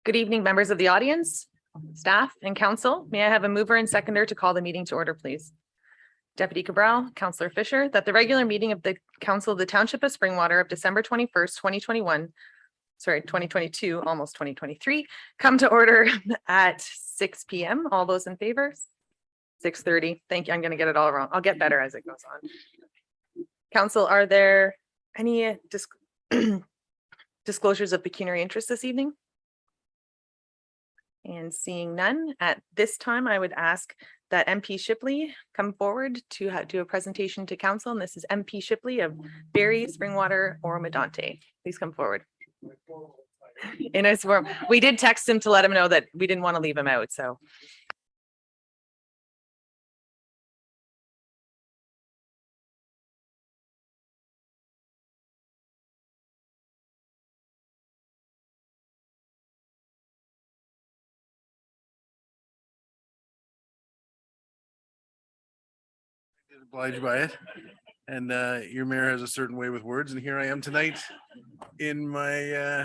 Good evening, members of the audience, staff and council. May I have a mover and seconder to call the meeting to order, please? Deputy Cabral, Councillor Fisher, that the regular meeting of the Council of the Township of Springwater of December 21st, 2022, almost 2023, come to order at 6 p.m. All those in favor? 6:30. Thank you. I'm going to get it all wrong. I'll get better as it goes on. Council, are there any disclosures of pecuniary interest this evening? And seeing none, at this time, I would ask that MP Shipley come forward to do a presentation to council. And this is MP Shipley of Barrie, Springwater, Oro-Medonte. Please come forward. In his form, we did text him to let him know that we didn't want to leave him out. So. Obliged by it, and your mayor has a certain way with words, and here I am tonight in my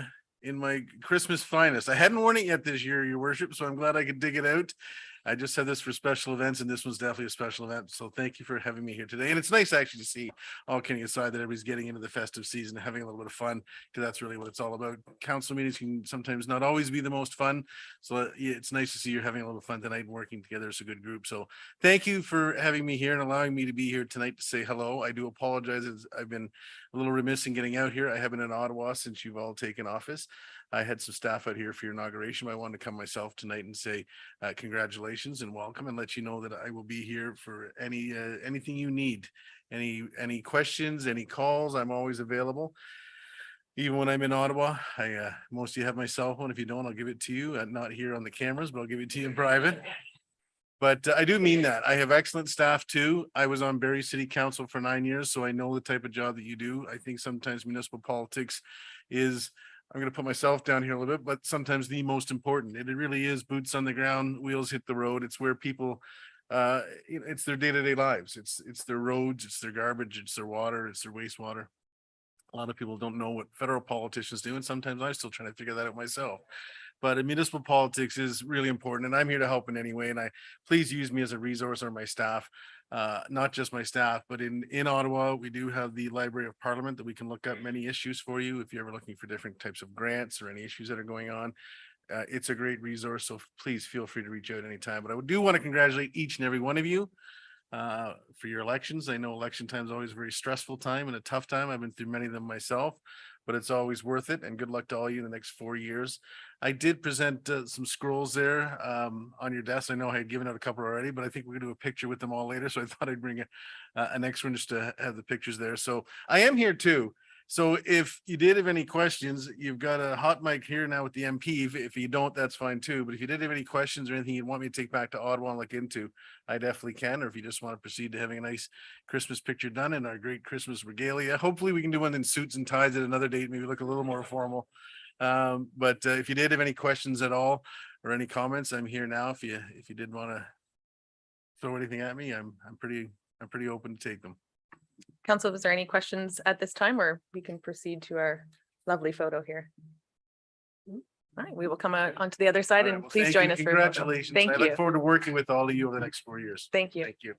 Christmas finest. I hadn't worn it yet this year, your worship, so I'm glad I could dig it out. I just had this for special events, and this one's definitely a special event. So thank you for having me here today. And it's nice actually to see, all kidding aside, that everybody's getting into the festive season, having a little bit of fun, because that's really what it's all about. Council meetings can sometimes not always be the most fun. So yeah, it's nice to see you're having a little fun tonight and working together as a good group. So thank you for having me here and allowing me to be here tonight to say hello. I do apologize. I've been a little remiss in getting out here. I haven't been in Ottawa since you've all taken office. I had some staff out here for your inauguration, but I wanted to come myself tonight and say congratulations and welcome, and let you know that I will be here for anything you need, any questions, any calls. I'm always available. Even when I'm in Ottawa, most of you have my cell phone. If you don't, I'll give it to you. Not here on the cameras, but I'll give it to you in private. But I do mean that. I have excellent staff too. I was on Barrie City Council for 9 years, so I know the type of job that you do. I think sometimes municipal politics is, I'm going to put myself down here a little bit, but sometimes the most important. It really is boots on the ground, wheels hit the road. It's where people, it's their day-to-day lives. It's their roads, it's their garbage, it's their water, it's their wastewater. A lot of people don't know what federal politicians do, and sometimes I'm still trying to figure that out myself. But municipal politics is really important, and I'm here to help in any way. And please use me as a resource, or my staff, not just my staff, but in Ottawa, we do have the Library of Parliament that we can look up many issues for you if you're ever looking for different types of grants or any issues that are going on. It's a great resource, so please feel free to reach out anytime. But I do want to congratulate each and every one of you for your elections. I know election time is always a very stressful time and a tough time. I've been through many of them myself, but it's always worth it. And good luck to all you in the next 4 years. I did present some scrolls there on your desk. I know I had given out a couple already, but I think we're gonna do a picture with them all later. So I thought I'd bring an extra one just to have the pictures there. So I am here too. So if you did have any questions, you've got a hot mic here now with the MP. If you don't, that's fine too. But if you did have any questions or anything you'd want me to take back to Ottawa and look into, I definitely can. Or if you just want to proceed to having a nice Christmas picture done in our great Christmas regalia, hopefully we can do one in suits and ties at another date, maybe look a little more formal. But if you did have any questions at all or any comments, I'm here now. If you did want to throw anything at me, I'm pretty open to take them. Council, is there any questions at this time, or we can proceed to our lovely photo here? All right, we will come out onto the other side, and please join us. Congratulations. Thank you. I look forward to working with all of you over the next 4 years. Thank you. Thank you.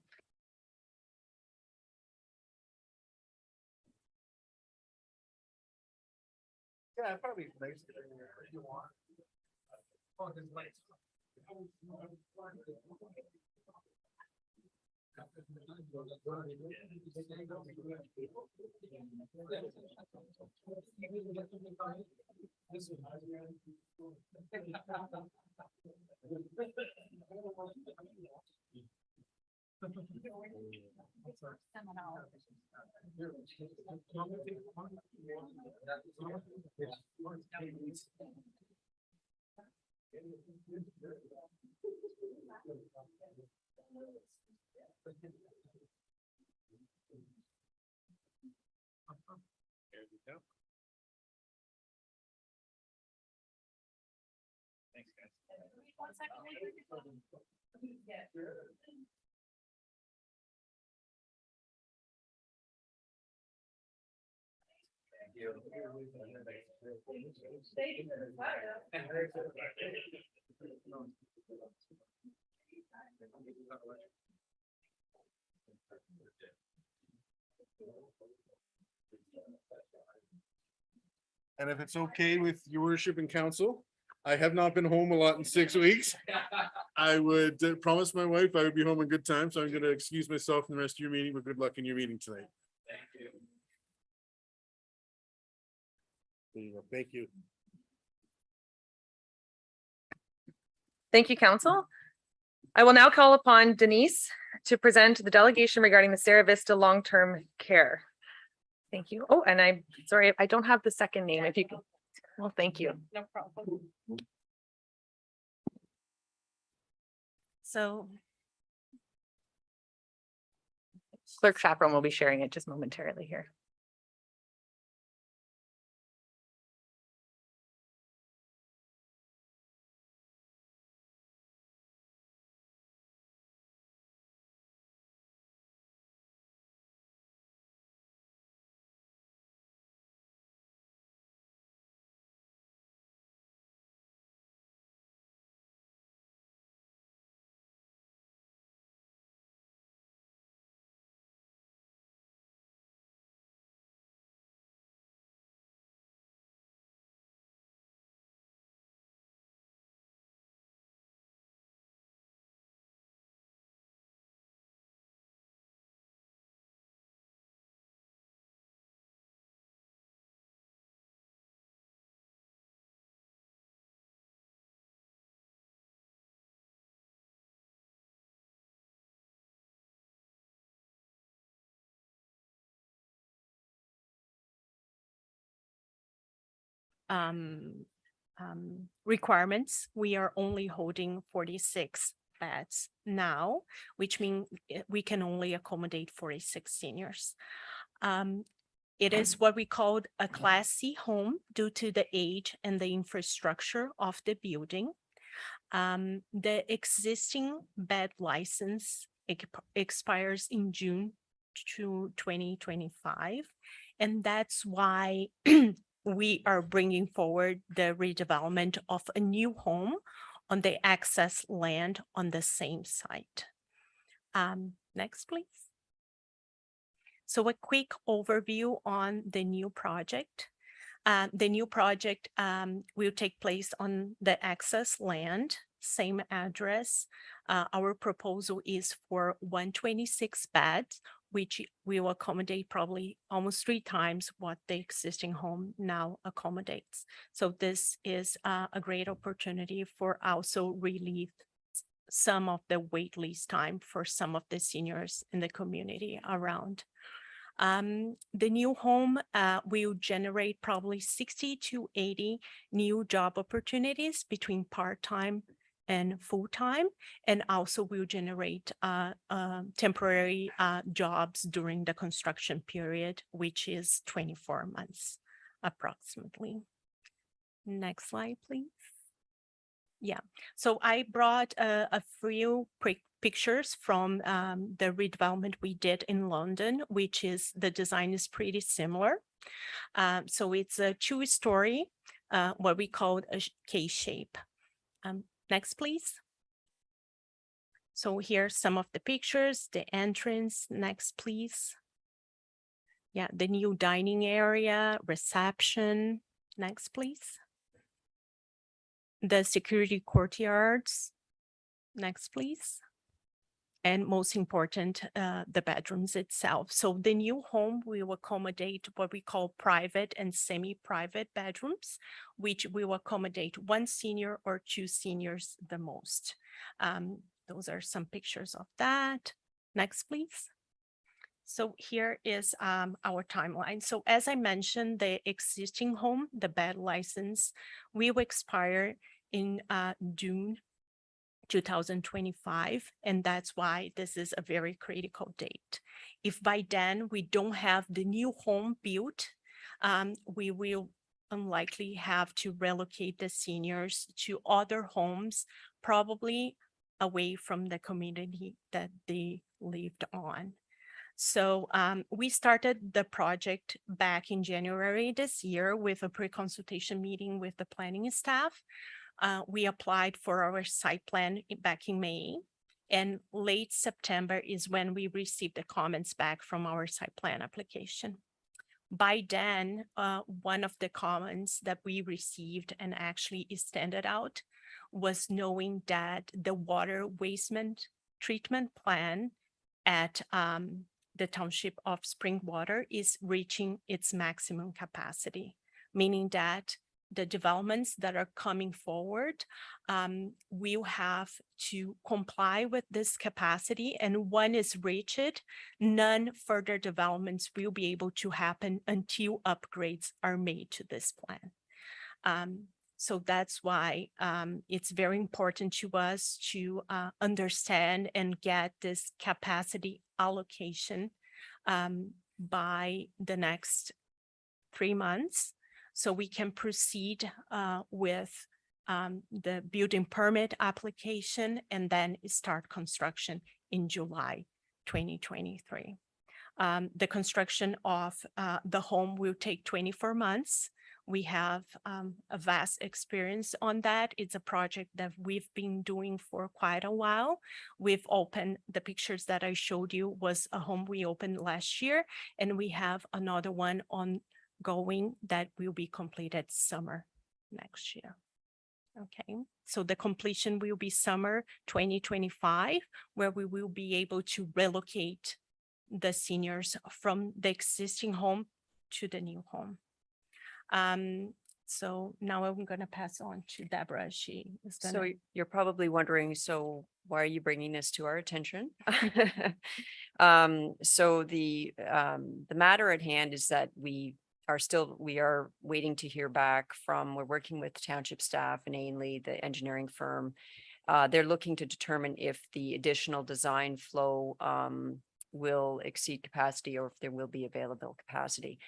Yeah, probably nice if you want. There we go. Thanks, guys. 1 second. And if it's okay with your worship and council, I have not been home a lot in 6 weeks. I would promise my wife I would be home in good time, so I'm gonna excuse myself from the rest of your meeting, but good luck in your meeting tonight. There you go. Thank you. Thank you, council. I will now call upon Denise to present the delegation regarding the Sarah Vista long-term care. Thank you. Oh, and I'm sorry, I don't have the second name. If you can, well, thank you. No problem. So Clerk Chaperone will be sharing it just momentarily here. requirements, we are only holding 46 beds now, which means we can only accommodate 46 seniors. It is what we call a Class C home due to the age and the infrastructure of the building. The existing bed license expires in June 2025, and that's why we are bringing forward the redevelopment of a new home on the access land on the same site. Next, please. So a quick overview on the new project. The new project will take place on the access land, same address. Our proposal is for 126 beds, which will accommodate probably almost 3 times what the existing home now accommodates. So this is a great opportunity for also relieve some of the wait list time for some of the seniors in the community around. The new home will generate probably 60 to 80 new job opportunities between part-time and full-time, and also will generate temporary jobs during the construction period, which is 24 months approximately. Next slide, please. Yeah, so I brought a few pictures from the redevelopment we did in London, which is the design is pretty similar. So it's a 2-story, what we call a K-shape. Next, please. So here's some of the pictures, the entrance. Next, please. Yeah, the new dining area, reception. Next, please. The security courtyards. Next, please. And most important, the bedrooms itself. So the new home will accommodate what we call private and semi-private bedrooms, which will accommodate 1 senior or 2 seniors the most. Those are some pictures of that. Next, please. So here is our timeline. So as I mentioned, the existing home, the bed license, will expire in June 2025, and that's why this is a very critical date. If by then we don't have the new home built, we will unlikely have to relocate the seniors to other homes, probably away from the community that they lived on. So we started the project back in January this year with a pre-consultation meeting with the planning staff. We applied for our site plan back in May, and late September is when we received the comments back from our site plan application. By then, one of the comments that we received and actually extended out was knowing that the water waste treatment plan at the township of Springwater is reaching its maximum capacity, meaning that the developments that are coming forward will have to comply with this capacity. And when it's reached, none further developments will be able to happen until upgrades are made to this plan. So that's why it's very important to us to understand and get this capacity allocation by the next 3 months, so we can proceed with the building permit application and then start construction in July 2023. The construction of the home will take 24 months. We have a vast experience on that. It's a project that we've been doing for quite a while. We've opened, the pictures that I showed you was a home we opened last year, and we have another one ongoing that will be completed summer next year. Okay, so the completion will be summer 2025, where we will be able to relocate the seniors from the existing home to the new home. So now I'm going to pass on to Deborah. She is So going you're probably wondering, so why are you bringing this to our attention? So the matter at hand is that we are waiting to hear back from, we're working with township staff and Ainley, the engineering firm. They're looking to determine if the additional design flow will exceed capacity or if there will be available capacity.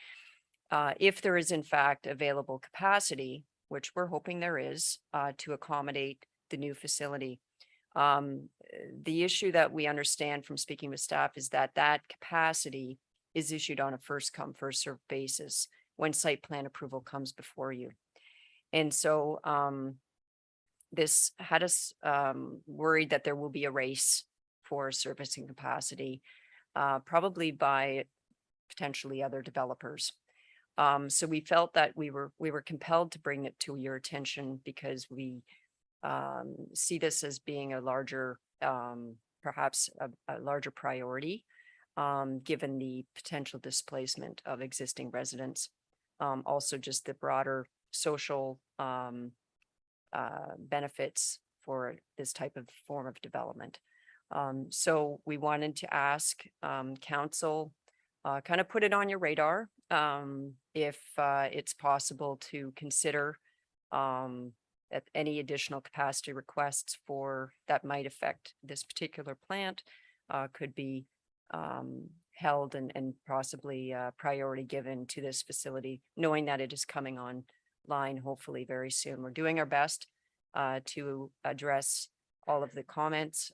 If there is in fact available capacity, which we're hoping there is, to accommodate the new facility. The issue that we understand from speaking with staff is that that capacity is issued on a first come, first served basis when site plan approval comes before you. And so this had us worried that there will be a race for servicing capacity, probably by potentially other developers. So we felt that we were compelled to bring it to your attention because we see this as being a larger, perhaps a larger priority, given the potential displacement of existing residents. Also just the broader social benefits for this type of form of development. So we wanted to ask council, kind of put it on your radar, if it's possible to consider any additional capacity requests for that might affect this particular plant could be held and possibly priority given to this facility, knowing that it is coming online hopefully very soon. We're doing our best to address all of the comments.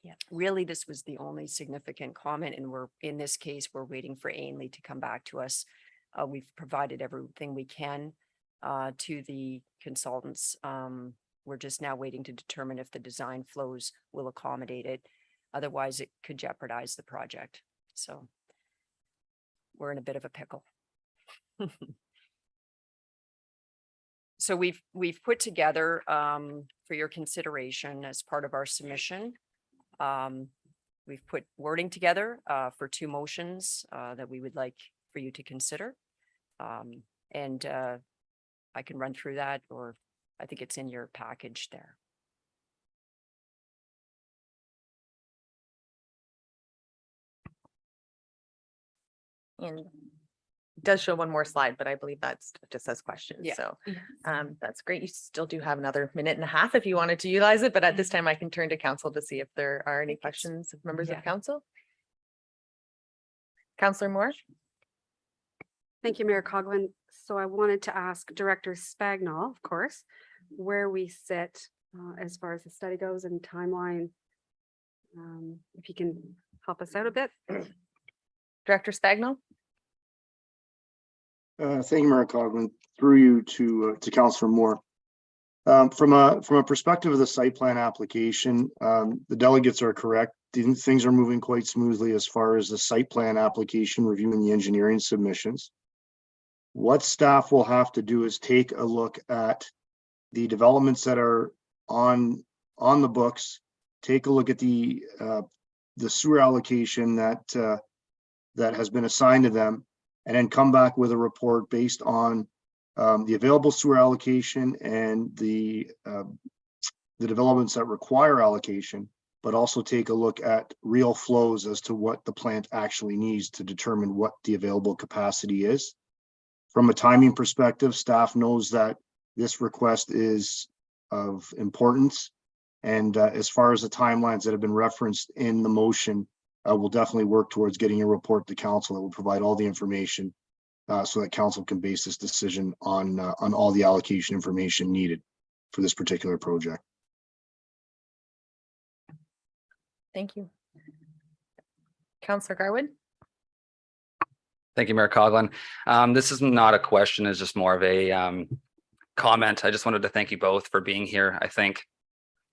Yeah. Really, this was the only significant comment, and in this case, we're waiting for Ainley to come back to us. We've provided everything we can to the consultants. We're just now waiting to determine if the design flows will accommodate it. Otherwise, it could jeopardize the project. So we're in a bit of a pickle. So we've put together for your consideration as part of our submission. We've put wording together for 2 motions that we would like for you to consider. And I can run through that, or I think it's in your package there. And it does show one more slide, but I believe that's just says questions. Yeah. So Yeah. that's great. You still do have another minute and a half if you wanted to utilize it, but at this time I can turn to council to see if there are any questions of members Yeah. of council. Councillor Moore. Thank you, Mayor Coghlan. So I wanted to ask Director Spagnol, of course, where we sit as far as the study goes and timeline. If you can help us out a bit. Director Spagnell. Thank you, Mayor Cogman. Through you to Councillor Moore. From a perspective of the site plan application, the delegates are correct. Things are moving quite smoothly as far as the site plan application reviewing the engineering submissions. What staff will have to do is take a look at the developments that are on the books, take a look at the sewer allocation that has been assigned to them, and then come back with a report based on the available sewer allocation and the developments that require allocation, but also take a look at real flows as to what the plant actually needs to determine what the available capacity is. From a timing perspective, staff knows that this request is of importance. And as far as the timelines that have been referenced in the motion, we'll definitely work towards getting a report to council that will provide all the information so that council can base this decision on all the allocation information needed for this particular project. Thank you. Councillor Garwood. Thank you, Mayor Coughlin. This is not a question, it's just more of a comment. I just wanted to thank you both for being here. I think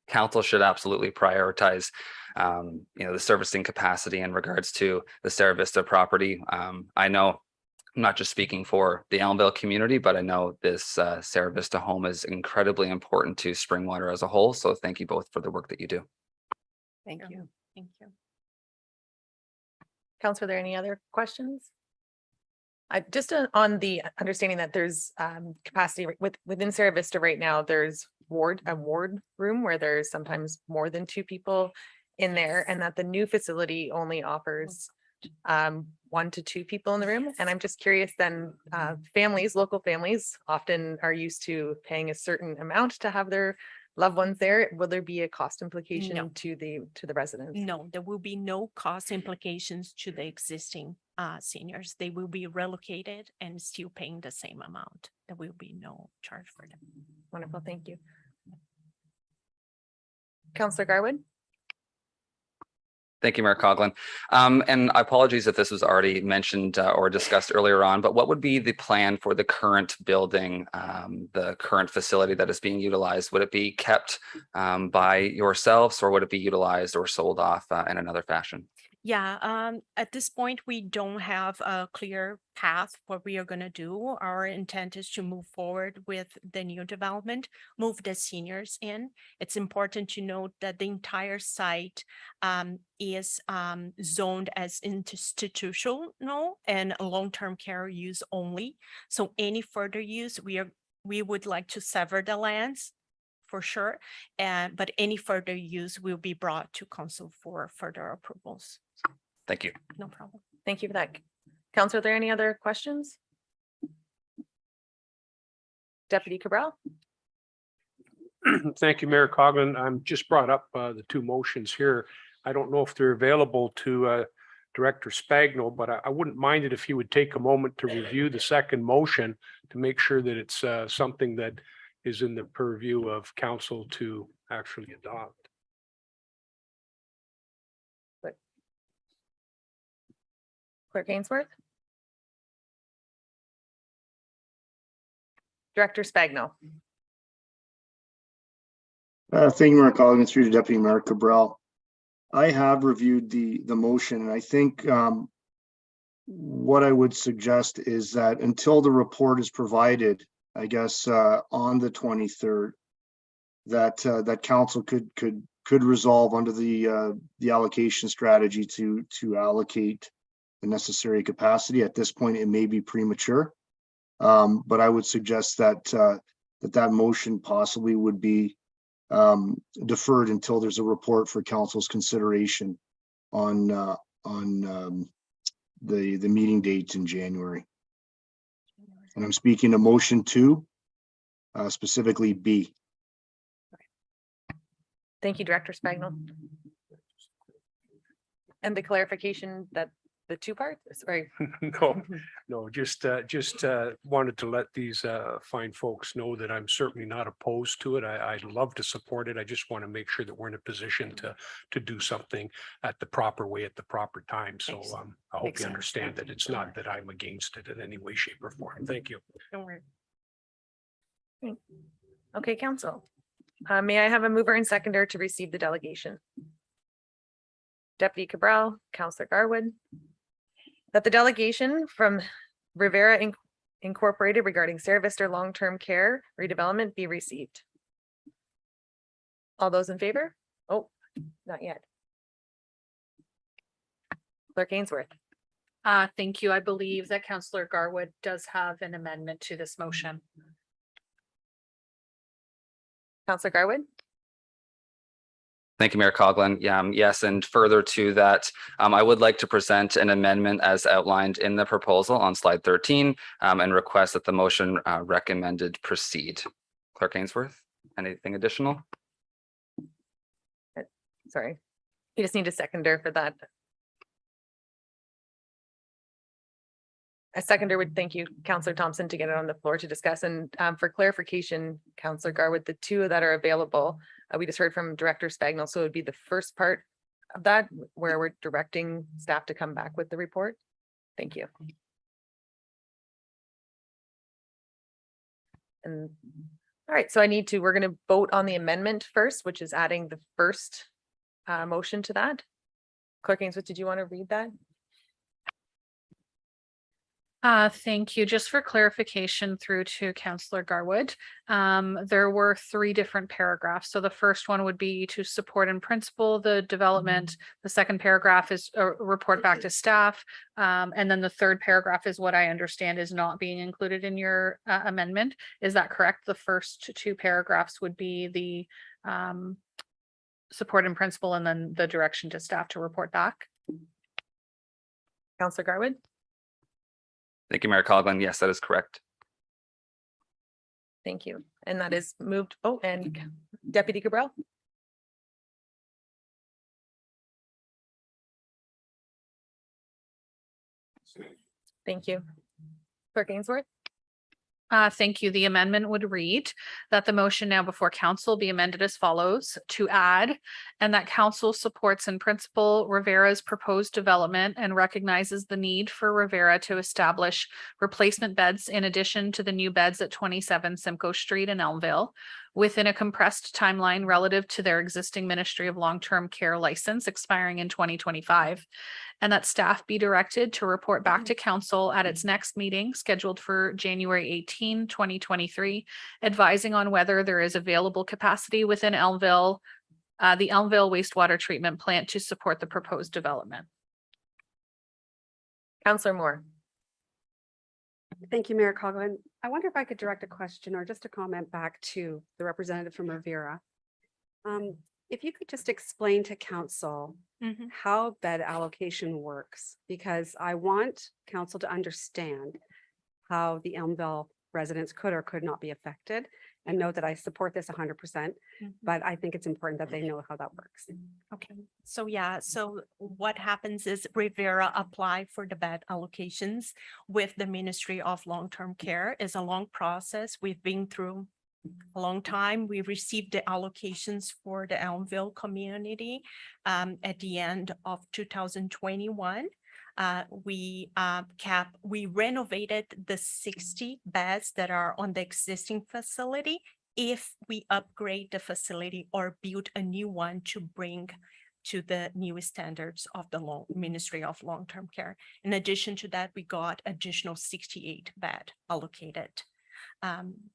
council should absolutely prioritize the servicing capacity in regards to the Sarah Vista property. I know I'm not just speaking for the Elmvale community, but I know this Sarah Vista home is incredibly important to Springwater as a whole. So thank you both for the work that you do. Thank you. Thank you. Councillor, are there any other questions? Just on the understanding that there's capacity within Sarah Vista right now, there's a ward room where there's sometimes more than 2 people in there, and that the new facility only offers 1 to 2 people in the room. And I'm just curious then, local families often are used to paying a certain amount to have their loved ones there. Will there be a cost implication No. to the residents? No, there will be no cost implications to the existing seniors. They will be relocated and still paying the same amount. There will be no charge for them. Wonderful, thank you. Councillor Garwood. Thank you, Mayor Coughlin. And apologies if this was already mentioned or discussed earlier on, but what would be the plan for the current building, the current facility that is being utilized? Would it be kept by yourselves, or would it be utilized or sold off in another fashion? Yeah, at this point, we don't have a clear path what we are going to do. Our intent is to move forward with the new development, move the seniors in. It's important to note that the entire site is zoned as institutional and long-term care use only. So any further use, we would like to sever the lands for sure, but any further use will be brought to council for further approvals. Thank you. No problem. Thank you for that. Councillor, are there any other questions? Deputy Cabral. Thank you, Mayor Coughlin. I'm just brought up the 2 motions here. I don't know if they're available to Director Spagnell, but I wouldn't mind it if he would take a moment to review the second motion to make sure that it's something that is in the purview of council to actually adopt. Clerk Ainsworth. Director Spagnell. Thank you, Mayor Colligan, through to Deputy Mayor Cabral. I have reviewed the motion, and I think what I would suggest is that until the report is provided, I guess on the 23rd, that council could resolve under the allocation strategy to allocate the necessary capacity. At this point, it may be premature, but I would suggest that that motion possibly would be deferred until there's a report for council's consideration on the meeting dates in January. And I'm speaking to motion 2, specifically B. Thank you, Director Spagnell. And the clarification that the two parts, sorry. No, just wanted to let these fine folks know that I'm certainly not opposed to it. I'd love to support it. I just want to make sure that we're in a position to do something at the proper way at the proper time. So Makes- I hope makes you sense. understand that it's not that I'm against it in any way, shape or form. Thank you. Don't worry. Okay, council. May I have a mover and seconder to receive the delegation? Deputy Cabral, Councillor Garwood. That the delegation from Rivera Incorporated regarding Sarah Vista long-term care redevelopment be received. All those in favor? Oh, not yet. Clerk Ainsworth. Thank you. I believe that Councillor Garwood does have an amendment to this motion. Councillor Garwood. Thank you, Mayor Coughlin. Yes, and further to that, I would like to present an amendment as outlined in the proposal on slide 13 and request that the motion recommended proceed. Clerk Ainsworth, anything additional? Sorry. You just need a seconder for that. A seconder would thank you, Councillor Thompson, to get it on the floor to discuss. And for clarification, Councillor Garwood, the two that are available, we just heard from Director Spagnell, so it would be the first part of that where we're directing staff to come back with the report. Thank you. And all right, so we're going to vote on the amendment first, which is adding the first motion to that. Clerk Ainsworth, did you want to read that? Thank you. Just for clarification through to Councillor Garwood, there were 3 different paragraphs. So the first one would be to support in principle the development. The second paragraph is a report back to staff. And then the third paragraph is what I understand is not being included in your amendment. Is that correct? The first 2 paragraphs would be the support in principle and then the direction to staff to report back. Councillor Garwood. Thank you, Mayor Coughlin. Yes, that is correct. Thank you. And that is moved. Oh, and Deputy Cabral. Thank you. Clerk Ainsworth. Thank you. The amendment would read that the motion now before council be amended as follows to add, and that council supports in principle Rivera's proposed development and recognizes the need for Rivera to establish replacement beds in addition to the new beds at 27 Simcoe Street in Elmville within a compressed timeline relative to their existing Ministry of Long-Term Care license expiring in 2025. And that staff be directed to report back to council at its next meeting scheduled for January 18, 2023, advising on whether there is available capacity within Elmville, the Elmville wastewater treatment plant to support the proposed development. Councillor Moore. Thank you, Mayor Coughlin. I wonder if I could direct a question or just a comment back to the representative from Rivera. If you could just explain to council how bed allocation works, because I want council to understand how the Elmville residents could or could not be affected, and know that I support this 100%, but I think it's important that they know how that works. Okay, so yeah, so what happens is Rivera apply for the bed allocations with the Ministry of Long-Term Care. Is a long process. We've been through a long time. We received the allocations for the Elmville community at the end of 2021. We renovated the 60 beds that are on the existing facility. If we upgrade the facility or build a new one to bring to the new standards of the Ministry of Long-Term Care. In addition to that, we got additional 68 bed allocated.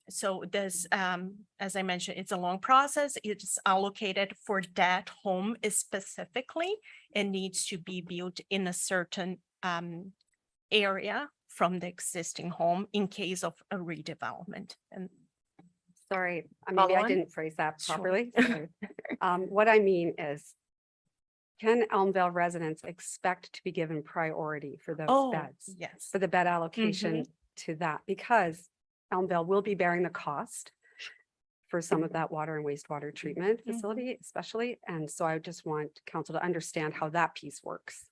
So this, as I mentioned, it's a long process. It's allocated for that home specifically. It needs to be built in a certain area from the existing home in case of a redevelopment. And Sorry, maybe Follow I on? didn't phrase that Sure. properly. What I mean is, can Elmville residents expect to be given priority for those beds? yes. For the bed allocation to that, because Elmville will be bearing the cost for some of that water and wastewater treatment Mhm. facility especially. And so I just want council to understand how that piece works.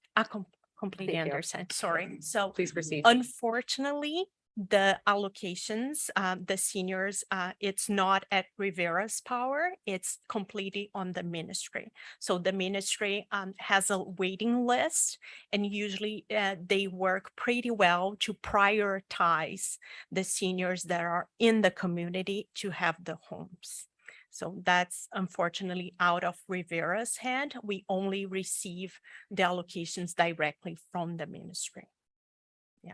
completely Thank you. understand. Sorry. So Please proceed. unfortunately, the allocations, the seniors, it's not at Rivera's power. It's completely on the ministry. So the ministry has a waiting list, and usually they work pretty well to prioritize the seniors that are in the community to have the homes. So that's unfortunately out of Rivera's hand. We only receive the allocations directly from the ministry. Yeah.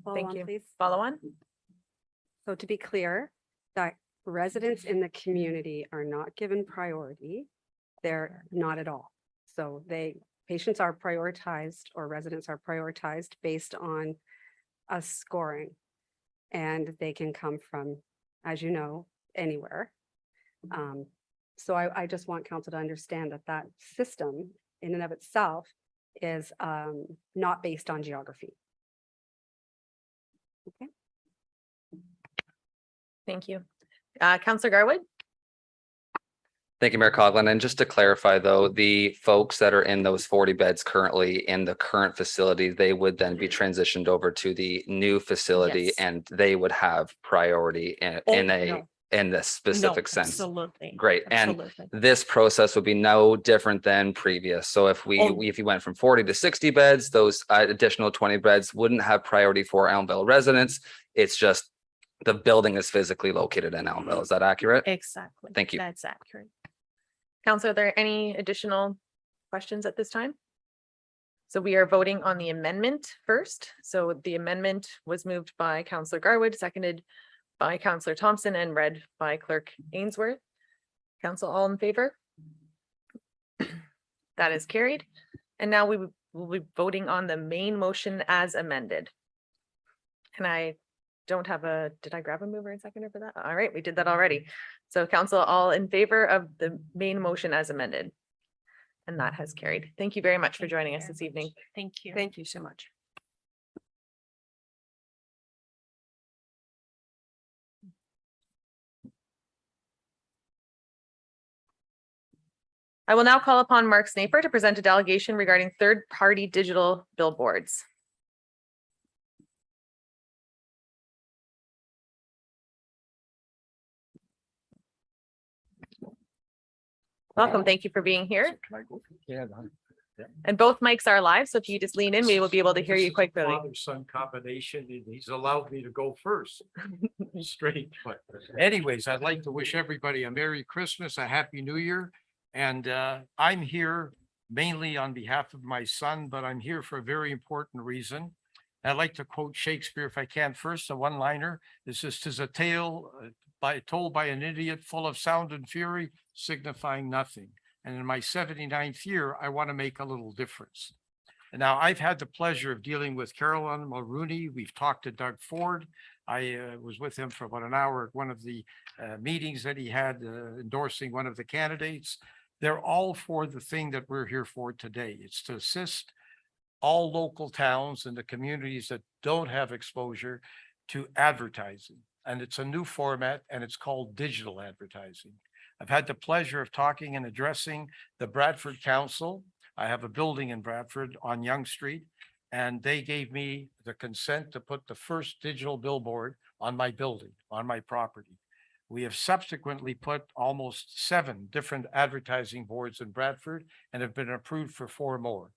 Follow Thank on, you. please. Follow on? So to be clear, that residents in the community are not given priority. They're not at all. So patients are prioritized, or residents are prioritized based on a scoring. And they can come from, as you know, anywhere. So I just want council to understand that that system in and of itself is not based on geography. Okay. Thank you. Counselor Garwood? Thank you, Mayor Coughlin. And just to clarify, though, the folks that are in those 40 beds currently in the current facility, they would then be transitioned over to the new facility Yes. and they would have priority in Oh, a, in this specific No, sense. Absolutely. Great. And Absolutely. this process would be no different than previous. So if Oh. if you went from 40 to 60 beds, those additional 20 beds wouldn't have priority for Elmville residents. It's just the building is physically located in Elmville. Is that accurate? Exactly. Thank you. That's accurate. Counselor, are there any additional questions at this time? So we are voting on the amendment first. So the amendment was moved by Counselor Garwood, seconded by Counselor Thompson, and read by Clerk Ainsworth. Council, all in favor? That is carried. And now we will be voting on the main motion as amended. And I don't have did I grab a mover and seconder for that? All right, we did that already. So council, all in favor of the main motion as amended? And that has carried. Thank you very much for Thank you joining us very this evening. much. Thank you. Thank you so much. I will now call upon Mark Snaper to present a delegation regarding third-party digital billboards. Welcome. Thank you for being here. And both mics are live, so if you just lean in, we will be able to hear you quite clearly. Father-son combination, and he's allowed me to go first. Straight, but anyways, I'd like to wish everybody a Merry Christmas, a Happy New Year. And I'm here mainly on behalf of my son, but I'm here for a very important reason. I'd like to quote Shakespeare if I can first, a one-liner. This is, "'Tis a tale told by an idiot, full of sound and fury, signifying nothing." And in my 79th year, I want to make a little difference. And now I've had the pleasure of dealing with Carolyn Mulrooney. We've talked to Doug Ford. I was with him for about an hour at one of the meetings that he had endorsing one of the candidates. They're all for the thing that we're here for today. It's to assist all local towns and the communities that don't have exposure to advertising. And it's a new format, and it's called digital advertising. I've had the pleasure of talking and addressing the Bradford Council. I have a building in Bradford on Yonge Street, and they gave me the consent to put the first digital billboard on my building, on my property. We have subsequently put almost 7 different advertising boards in Bradford and have been approved for 4 more.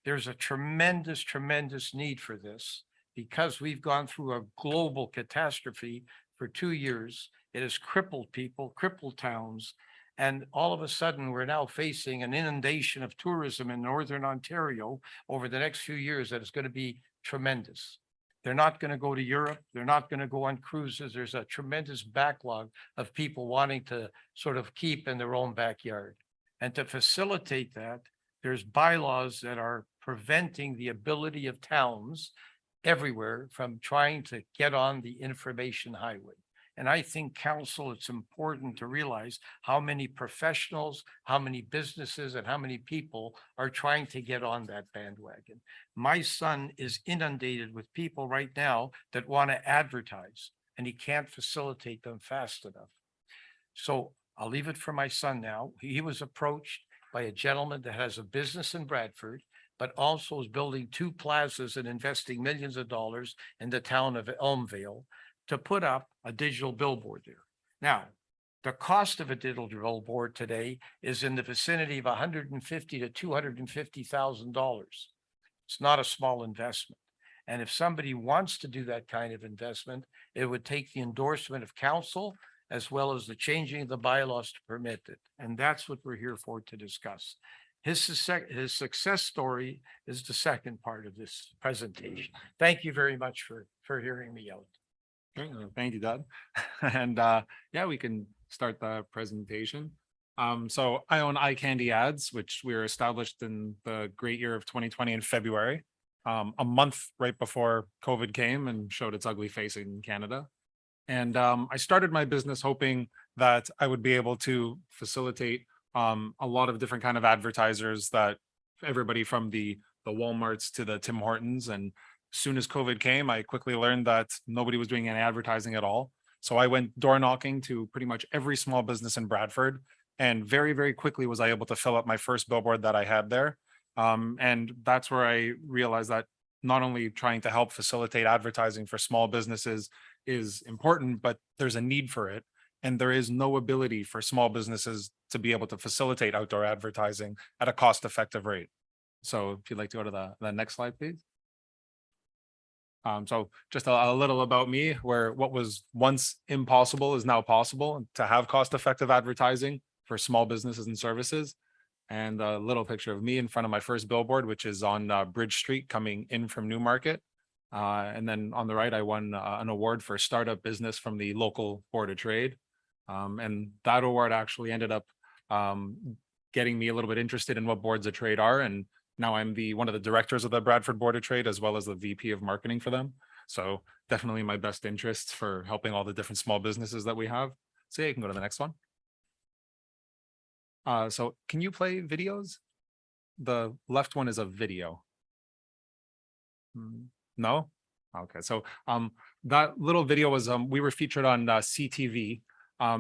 There's a tremendous, tremendous need for this because we've gone through a global catastrophe for 2 years. It has crippled people, crippled towns. And all of a sudden, we're now facing an inundation of tourism in Northern Ontario over the next few years that is going to be tremendous. They're not going to go to Europe. They're not going to go on cruises. There's a tremendous backlog of people wanting to sort of keep in their own backyard. And to facilitate that, there's bylaws that are preventing the ability of towns everywhere from trying to get on the information highway. And I think council, it's important to realize how many professionals, how many businesses, and how many people are trying to get on that bandwagon. My son is inundated with people right now that want to advertise, and he can't facilitate them fast enough. So I'll leave it for my son now. He was approached by a gentleman that has a business in Bradford but also is building 2 plazas and investing millions of dollars in the town of Elmvale to put up a digital billboard there. Now, the cost of a digital billboard today is in the vicinity of $150,000 to $250,000. It's not a small investment. And if somebody wants to do that kind of investment, it would take the endorsement of council as well as the changing of the bylaws to permit it. And that's what we're here for to discuss. His success story is the second part of this presentation. Thank you very much for hearing me out. Okay, thank you, Doug. And yeah, we can start the presentation. So I own Eye Candy Ads, which we were established in the great year of 2020 in February, a month right before COVID came and showed its ugly face in Canada. And I started my business hoping that I would be able to facilitate a lot of different kind of advertisers, that everybody from the Walmarts to the Tim Hortons. And as soon as COVID came, I quickly learned that nobody was doing any advertising at all. So I went door knocking to pretty much every small business in Bradford, and very, very quickly was I able to fill up my first billboard that I had there. And that's where I realized that not only trying to help facilitate advertising for small businesses is important, but there's a need for it. And there is no ability for small businesses to be able to facilitate outdoor advertising at a cost-effective rate. So if you'd like to go to the next slide, please. So just a little about me, where what was once impossible is now possible to have cost-effective advertising for small businesses and services. And a little picture of me in front of my first billboard, which is on Bridge Street coming in from Newmarket. And then on the right, I won an award for startup business from the local Board of Trade. And that award actually ended up getting me a little bit interested in what boards of trade are. And now I'm one of the directors of the Bradford Board of Trade, as well as the VP of marketing for them. So definitely my best interests for helping all the different small businesses that we have. So yeah, you can go to the next one. So can you play videos? The left one is a video. No? Okay, so that little video was, we were featured on CTV.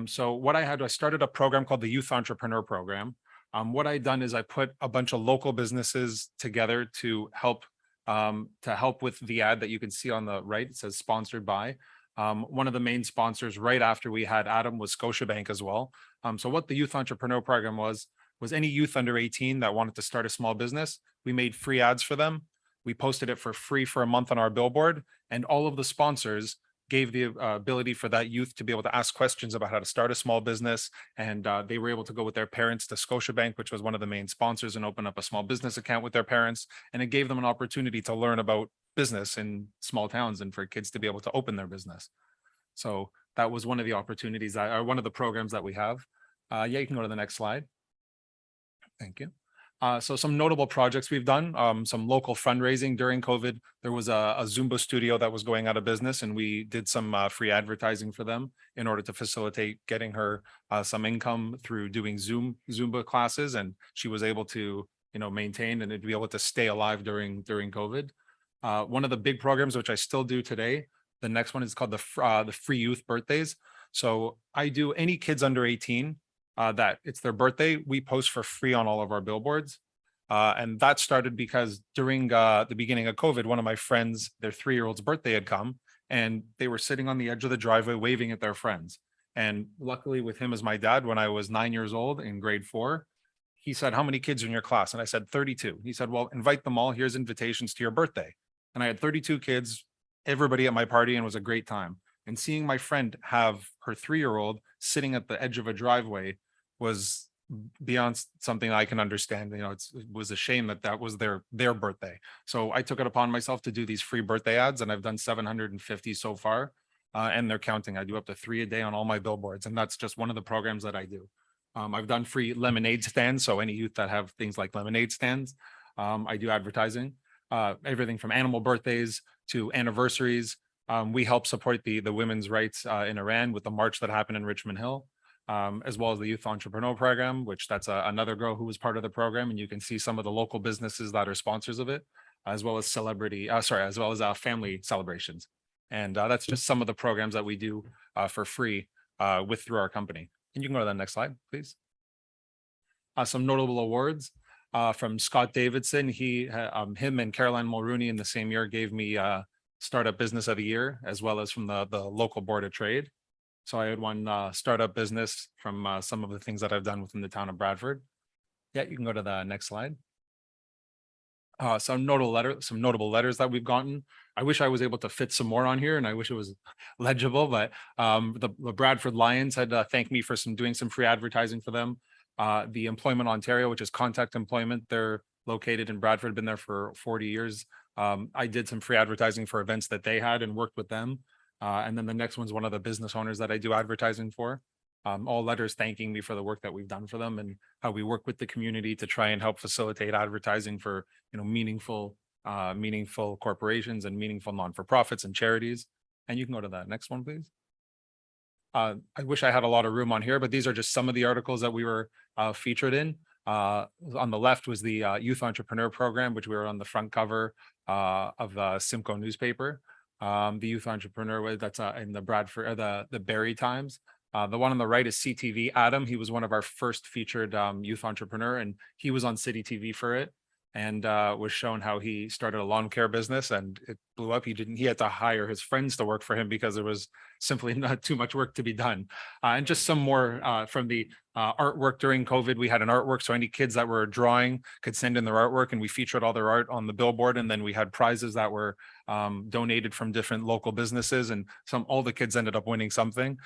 So what I started a program called the Youth Entrepreneur Program. What I done is I put a bunch of local businesses together to help with the ad that you can see on the right. It says sponsored by. One of the main sponsors right after we had Adam was Scotiabank as well. So what the Youth Entrepreneur Program was any youth under 18 that wanted to start a small business, we made free ads for them. We posted it for free for a month on our billboard, and all of the sponsors gave the ability for that youth to be able to ask questions about how to start a small business. And they were able to go with their parents to Scotiabank, which was one of the main sponsors, and open up a small business account with their parents. And it gave them an opportunity to learn about business in small towns and for kids to be able to open their business. So that was one of the opportunities or one of the programs that we have. Yeah, you can go to the next slide. Thank you. So some notable projects we've done, some local fundraising during COVID. There was a Zumba studio that was going out of business, and we did some free advertising for them in order to facilitate getting her some income through doing Zumba classes. And she was able to, maintain and be able to stay alive during COVID. One of the big programs, which I still do today, the next one is called the Free Youth Birthdays. So I do any kids under 18 that it's their birthday, we post for free on all of our billboards. And that started because during the beginning of COVID, one of my friends, their 3-year-old's birthday had come, and they were sitting on the edge of the driveway waving at their friends. And luckily with him as my dad, when I was 9 years old in grade 4, he said, "How many kids are in your class?" And I said, 32. He said, "Well, invite them all. Here's invitations to your birthday." And I had 32 kids, everybody at my party, and it was a great time. And seeing my friend have her 3-year-old sitting at the edge of a driveway was beyond something I can understand. It was a shame that was their birthday. So I took it upon myself to do these free birthday ads, and I've done 750 so far, and they're counting. I do up to 3 a day on all my billboards, and that's just one of the programs that I do. I've done free lemonade stands, so any youth that have things like lemonade stands, I do advertising. Everything from animal birthdays to anniversaries. We help support the women's rights in Iran with the march that happened in Richmond Hill. As well as the Youth Entrepreneur Program, which that's another girl who was part of the program. And you can see some of the local businesses that are sponsors of it, as well as family celebrations. And that's just some of the programs that we do for free through our company. And you can go to the next slide, please. Some notable awards. from Scott Davidson. Him and Caroline Mulrooney in the same year gave me Startup Business of the Year, as well as from the local Board of Trade. So I had won startup business from some of the things that I've done within the town of Bradford. Yeah, you can go to the next slide. Some notable letters that we've gotten. I wish I was able to fit some more on here, and I wish it was legible, but the Bradford Lions had thanked me for doing some free advertising for them. The Employment Ontario, which is Contact Employment, they're located in Bradford, been there for 40 years. I did some free advertising for events that they had and worked with them. And then the next one's one of the business owners that I do advertising for. All letters thanking me for the work that we've done for them and how we work with the community to try and help facilitate advertising for, meaningful corporations and meaningful non-for-profits and charities. And you can go to that next one, please. I wish I had a lot of room on here, but these are just some of the articles that we were featured in. On the left was the Youth Entrepreneur Program, which we were on the front cover of the Simcoe newspaper. The Youth Entrepreneur, that's in the Bradford, the Barrie Times. The one on the right is CTV. Adam, he was one of our first featured youth entrepreneur, and he was on City TV for it, and was shown how he started a lawn care business, and it blew up. He had to hire his friends to work for him because there was simply not too much work to be done. And just some more from the artwork during COVID. We had an artwork, so any kids that were drawing could send in their artwork, and we featured all their art on the billboard. And then we had prizes that were donated from different local businesses, and all the kids ended up winning something.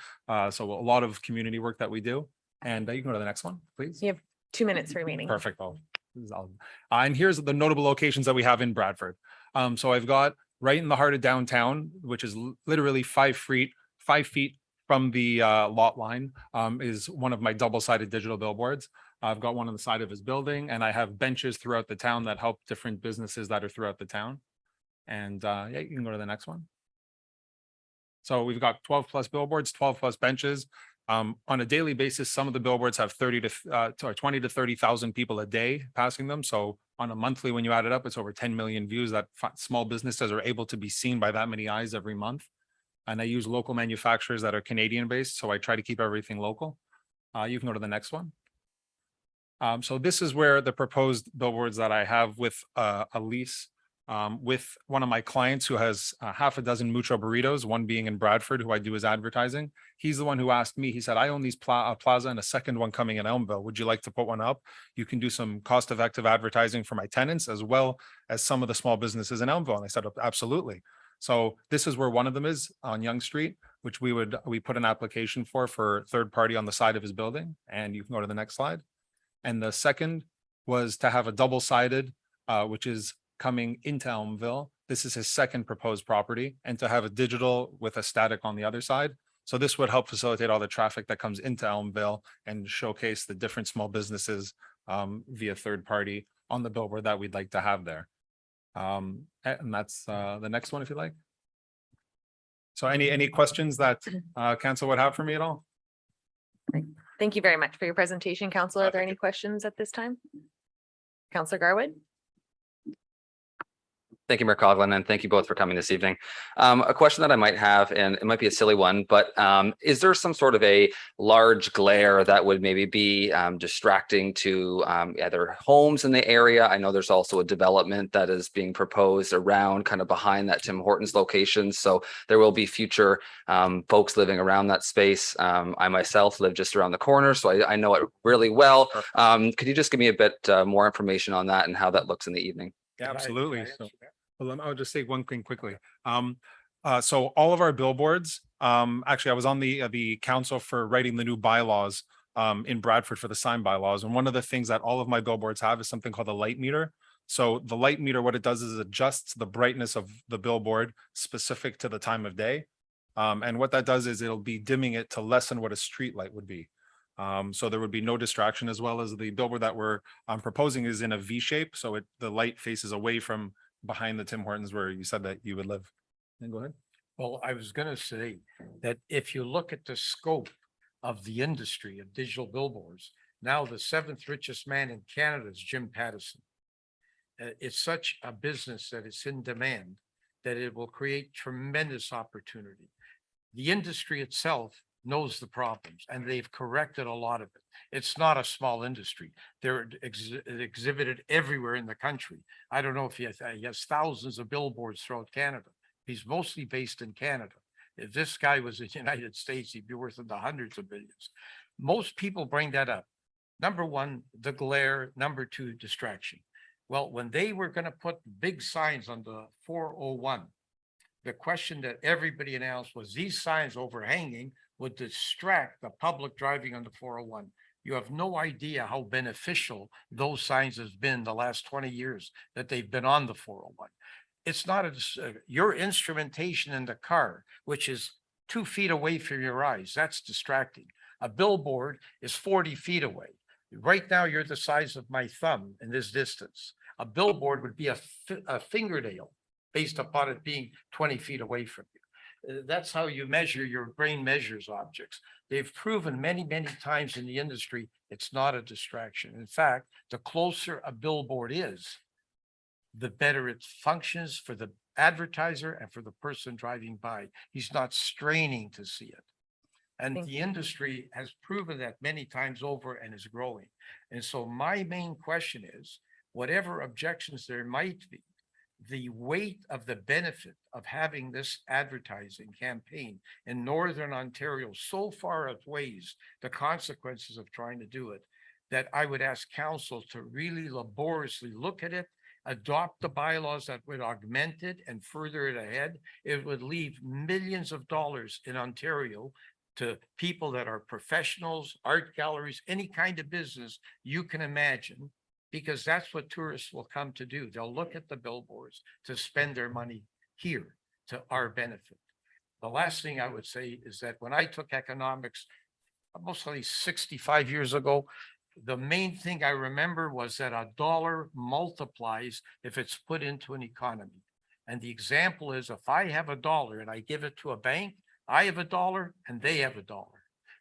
So a lot of community work that we do. And you can go to the next one, please. You have 2 minutes remaining. Perfect. And here's the notable locations that we have in Bradford. So I've got right in the heart of downtown, which is literally 5 feet from the lot line, is one of my double-sided digital billboards. I've got one on the side of his building, and I have benches throughout the town that help different businesses that are throughout the town. And yeah, you can go to the next one. So we've got 12 plus billboards, 12 plus benches. On a daily basis, some of the billboards have 20 to 30,000 people a day passing them. So on a monthly, when you add it up, it's over 10 million views that small businesses are able to be seen by that many eyes every month. And I use local manufacturers that are Canadian based. So I try to keep everything local. You can go to the next one. So this is where the proposed billboards that I have with a lease with one of my clients who has half a dozen Mucho Burritos, one being in Bradford, who I do his advertising. He's the one who asked me, he said, I own these plaza and a second one coming in Elmville. Would you like to put one up? You can do some cost-effective advertising for my tenants as well as some of the small businesses in Elmville. And I said, absolutely. So this is where one of them is on Yonge Street, which we put an application for third party on the side of his building. And you can go to the next slide. And the second was to have a double-sided, which is coming into Elmville. This is his second proposed property, and to have a digital with a static on the other side. So this would help facilitate all the traffic that comes into Elmville and showcase the different small businesses via third party on the billboard that we'd like to have there. And that's the next one, if you like. So any questions that council would have for me at all? Thank you very much for your presentation, Council. Are there any questions at this time? Councillor Garwood? Thank you, Mayor Coughlin, and thank you both for coming this evening. A question that I might have, and it might be a silly one, but is there some sort of a large glare that would maybe be distracting to either homes in the area? I know there's also a development that is being proposed around kind of behind that Tim Hortons location. So there will be future folks living around that space. I myself live just around the corner, so I know it really well. Could you just give me a bit more information on that and how that looks in the evening? Yeah, absolutely. So, well, I'll just say one thing quickly. So all of our billboards, actually, I was on the council for writing the new bylaws in Bradford for the sign bylaws. And one of the things that all of my billboards have is something called a light meter. So the light meter, what it does is adjusts the brightness of the billboard specific to the time of day. And what that does is it'll be dimming it to lessen what a street light would be. So there would be no distraction, as well as the billboard that we're proposing is in a V shape. So the light faces away from behind the Tim Hortons where you said that you would live. And go ahead. Well, I was going to say that if you look at the scope of the industry of digital billboards, now the 7th richest man in Canada is Jim Pattison. It's such a business that it's in demand that it will create tremendous opportunity. The industry itself knows the problems and they've corrected a lot of it. It's not a small industry. They're exhibited everywhere in the country. I don't know if he has thousands of billboards throughout Canada. He's mostly based in Canada. If this guy was in the United States, he'd be worth in the hundreds of billions. Most people bring that up. Number one, the glare. Number two, distraction. Well, when they were going to put big signs on the 401, the question that everybody announced was these signs overhanging would distract the public driving on the 401. You have no idea how beneficial those signs has been the last 20 years that they've been on the 401. It's not your instrumentation in the car, which is 2 feet away from your eyes. That's distracting. A billboard is 40 feet away. Right now, you're the size of my thumb in this distance. A billboard would be a fingernail based upon it being 20 feet away from you. That's how you measure, your brain measures objects. They've proven many, many times in the industry, it's not a distraction. In fact, the closer a billboard is, the better it functions for the advertiser and for the person driving by. He's not straining to see it. And Thank the industry has proven that many times over and is growing. And so my main question is, whatever objections there might be, the weight of the benefit of having this advertising campaign in Northern Ontario so far outweighs the consequences of trying to do it, that I would ask council to really laboriously look at it, adopt the bylaws that would augment it and further it ahead. It would leave millions of dollars in Ontario to people that are professionals, art galleries, any kind of business you can imagine, because that's what tourists will come to do. They'll look at the billboards to spend their money here to our benefit. The last thing I would say is that when I took economics, mostly 65 years ago, the main thing I remember was that a dollar multiplies if it's put into an economy. And the example is, if I have a dollar and I give it to a bank, I have a dollar and they have a dollar.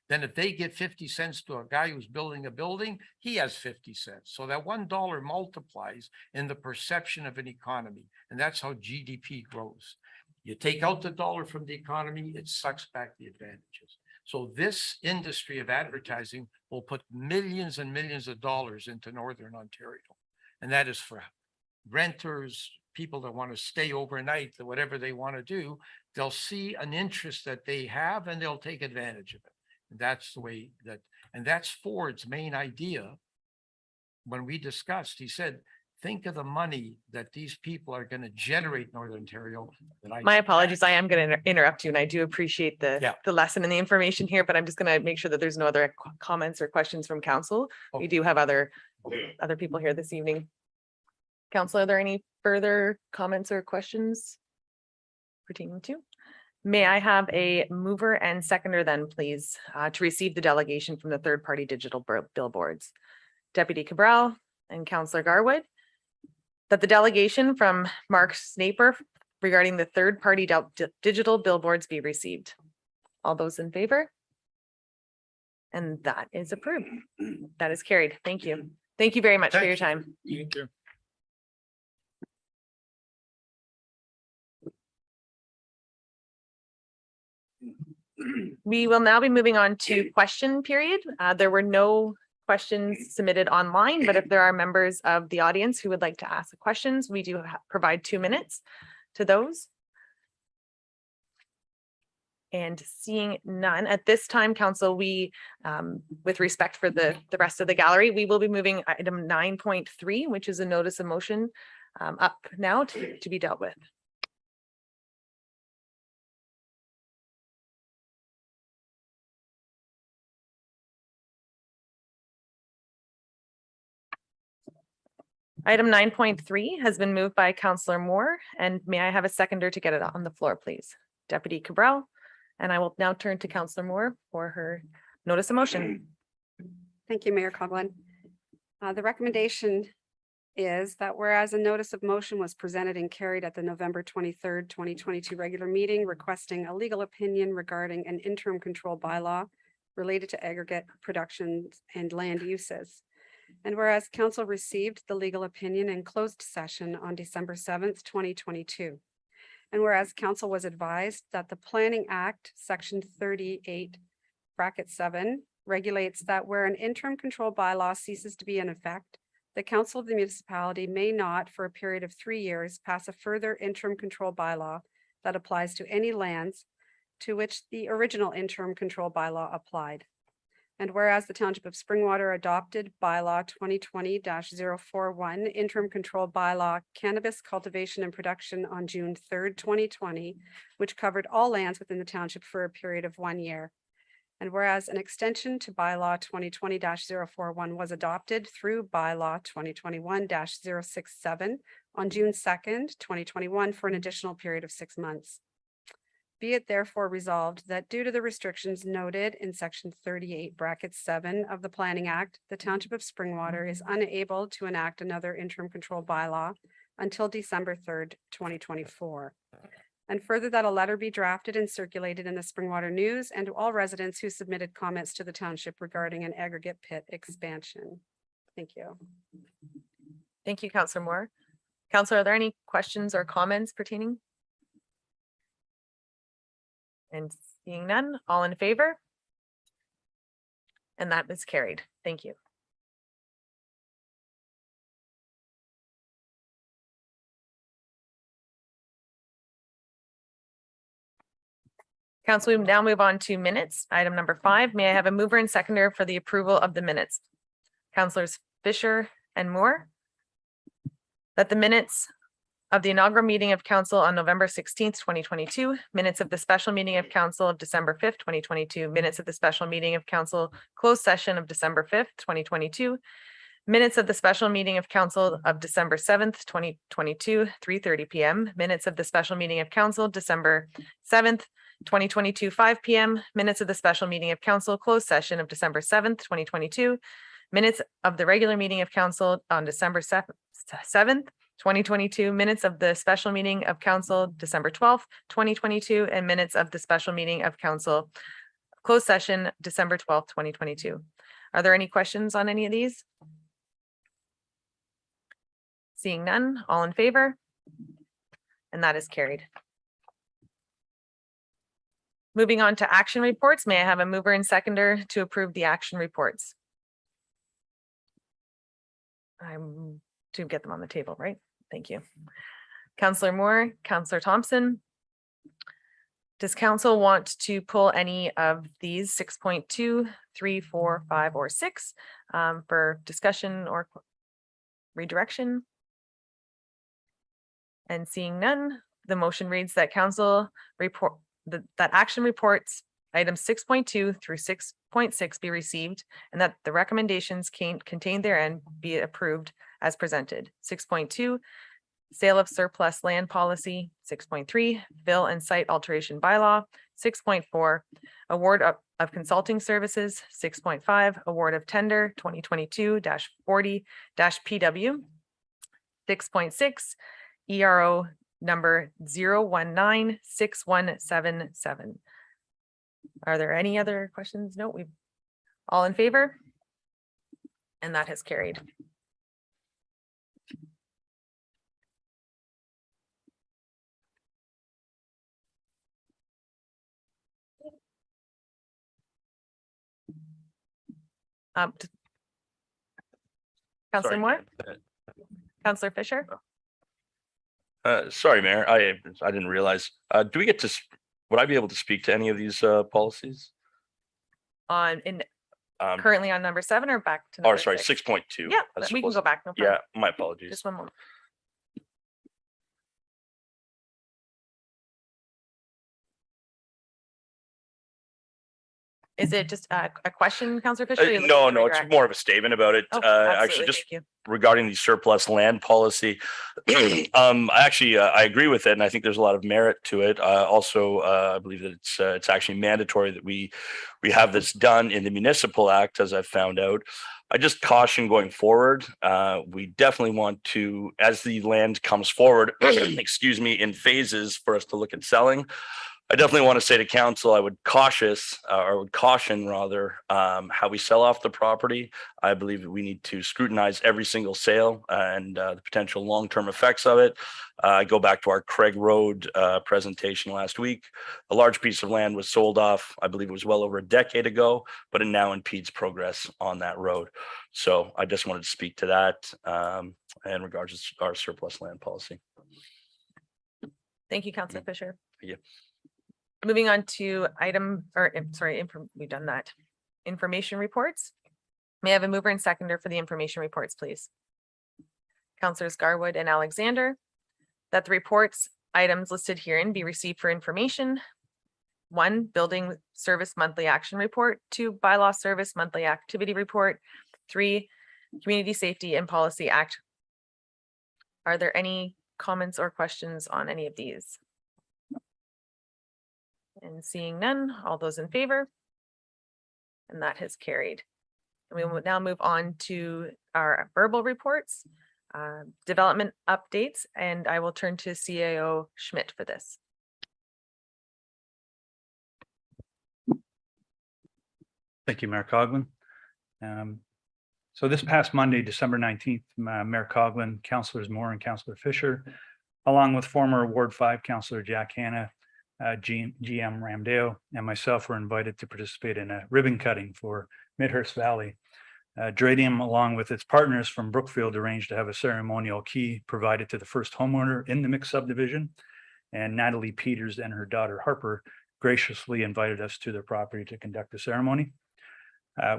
Then if they give 50 cents to a guy who's building a building, he has 50 cents. So that $1 multiplies in the perception of an economy. And that's how GDP grows. You take out the dollar from the economy, it sucks back the advantages. So this industry of advertising will put millions and millions of dollars into Northern Ontario. And that is for renters, people that want to stay overnight, whatever they want to do. They'll see an interest that they have and they'll take advantage of it. And that's the way that, and that's Ford's main idea. When we discussed, he said, think of the money that these people are going to generate in Northern Ontario. My apologies. I am going to interrupt you, and I do appreciate the lesson and the information here, but I'm just going to make sure that there's no other comments or questions from council. We do have other people here this evening. Council, are there any further comments or questions pertaining to? May I have a mover and seconder then, please, to receive the delegation from the third-party digital billboards? Deputy Cabral and Councillor Garwood, that the delegation from Mark Snaper regarding the third-party digital billboards be received. All those in favor? And that is approved. That is carried. Thank you. Thank you very much for your time. Thank you. We will now be moving on to question period. There were no questions submitted online, but if there are members of the audience who would like to ask questions, we do provide 2 minutes to those. And seeing none at this time, council, we, with respect for the rest of the gallery, we will be moving item 9.3, which is a notice of motion up now to be dealt with. Item 9.3 has been moved by Councillor Moore, and may I have a seconder to get it on the floor, please? Deputy Cabral, and I will now turn to Councillor Moore for her notice of motion. Thank you, Mayor Coughlin. The recommendation is that whereas a notice of motion was presented and carried at the November 23rd, 2022 regular meeting requesting a legal opinion regarding an interim control bylaw related to aggregate productions and land uses. And whereas council received the legal opinion in closed session on December 7th, 2022. And whereas council was advised that the Planning Act, Section 38, bracket 7 regulates that where an interim control bylaw ceases to be in effect, the council of the municipality may not, for a period of 3 years, pass a further interim control bylaw that applies to any lands to which the original interim control bylaw applied. And whereas the Township of Springwater adopted bylaw 2020-041 interim control bylaw cannabis cultivation and production on June 3rd, 2020, which covered all lands within the township for a period of 1 year. And whereas an extension to bylaw 2020-041 was adopted through bylaw 2021-067 on June 2nd, 2021 for an additional period of 6 months. Be it therefore resolved that due to the restrictions noted in section 38 bracket 7 of the Planning Act, the Township of Springwater is unable to enact another interim control bylaw until December 3rd, 2024. And further, that a letter be drafted and circulated in the Springwater News and to all residents who submitted comments to the township regarding an aggregate pit expansion. Thank you. Thank you, Councillor Moore. Councillor, are there any questions or comments pertaining? And seeing none, all in favor? And that is carried. Thank you. Council, we now move on to minutes. Item number 5. May I have a mover and seconder for the approval of the minutes? Councillors Fisher and Moore. That the minutes of the inaugural meeting of council on November 16th, 2022, minutes of the special meeting of council of December 5th, 2022, minutes of the special meeting of council closed session of December 5th, 2022, minutes of the special meeting of council of December 7th, 2022, 3:30 p.m., minutes of the special meeting of council December 7th, 2022, 5 p.m., minutes of the special meeting of council closed session of December 7th, 2022, minutes of the regular meeting of council on December 7th, 2022, minutes of the special meeting of council December 12th, 2022, and minutes of the special meeting of council closed session December 12th, 2022. Are there any questions on any of these? Seeing none, all in favor? And that is carried. Moving on to action reports, may I have a mover and seconder to approve the action reports? I'm to get them on the table, right? Thank you. Councillor Moore, Councillor Thompson. Does council want to pull any of these 6.2, 3, 4, 5, or 6 for discussion or redirection? And seeing none, the motion reads that council report that action reports items 6.2 through 6.6 be received and that the recommendations contained therein be approved as presented. 6.2, sale of surplus land policy. 6.3, fill and site alteration bylaw. 6.4, award of consulting services. 6.5, award of tender 2022-40-PW. 6.6, ERO number 0196177. Are there any other questions? No, we've all in favor? And that has carried. Councillor Moore? Councillor Fisher? Sorry, Mayor, I didn't realize. Do we get to, would I be able to speak to any of these policies? Currently on number 7 or back to? Or number sorry, 6? 6.2. Yeah, we can go back. No problem. Yeah, my apologies. Just one moment. Is it just a question, Councillor Fisher? You're looking No, for no, it's redirect? more of a statement about it. Oh, Actually, absolutely, just thank you. regarding the surplus land policy. I agree with it, and I think there's a lot of merit to it. Also, I believe that it's actually mandatory that we have this done in the Municipal Act, as I've found out. I just caution going forward. We definitely want to, as the land comes forward, excuse me, in phases for us to look at selling. I definitely want to say to council, I would caution rather, how we sell off the property. I believe that we need to scrutinize every single sale and the potential long-term effects of it. I go back to our Craig Road presentation last week. A large piece of land was sold off, I believe it was well over a decade ago, but it now impedes progress on that road. So I just wanted to speak to that in regards to our surplus land policy. Thank you, Councillor Fisher. Yeah. Moving on to we've done that. Information reports. May I have a mover and seconder for the information reports, please? Councillors Garwood and Alexander, that the reports items listed herein be received for information. 1, building service monthly action report. 2, bylaw service monthly activity report. 3, community safety and policy act. Are there any comments or questions on any of these? And seeing none, all those in favor? And that has carried. And we will now move on to our verbal reports, development updates, and I will turn to CAO Schmidt for this. Thank you, Mayor Coughlin. So this past Monday, December 19th, Mayor Coughlin, Councillors Moore and Councillor Fisher, along with former Ward 5 Councillor Jack Hanna, GM Ramdeo, and myself were invited to participate in a ribbon cutting for Midhurst Valley. Dradium, along with its partners from Brookfield, arranged to have a ceremonial key provided to the first homeowner in the mixed subdivision. And Natalie Peters and her daughter Harper graciously invited us to their property to conduct the ceremony.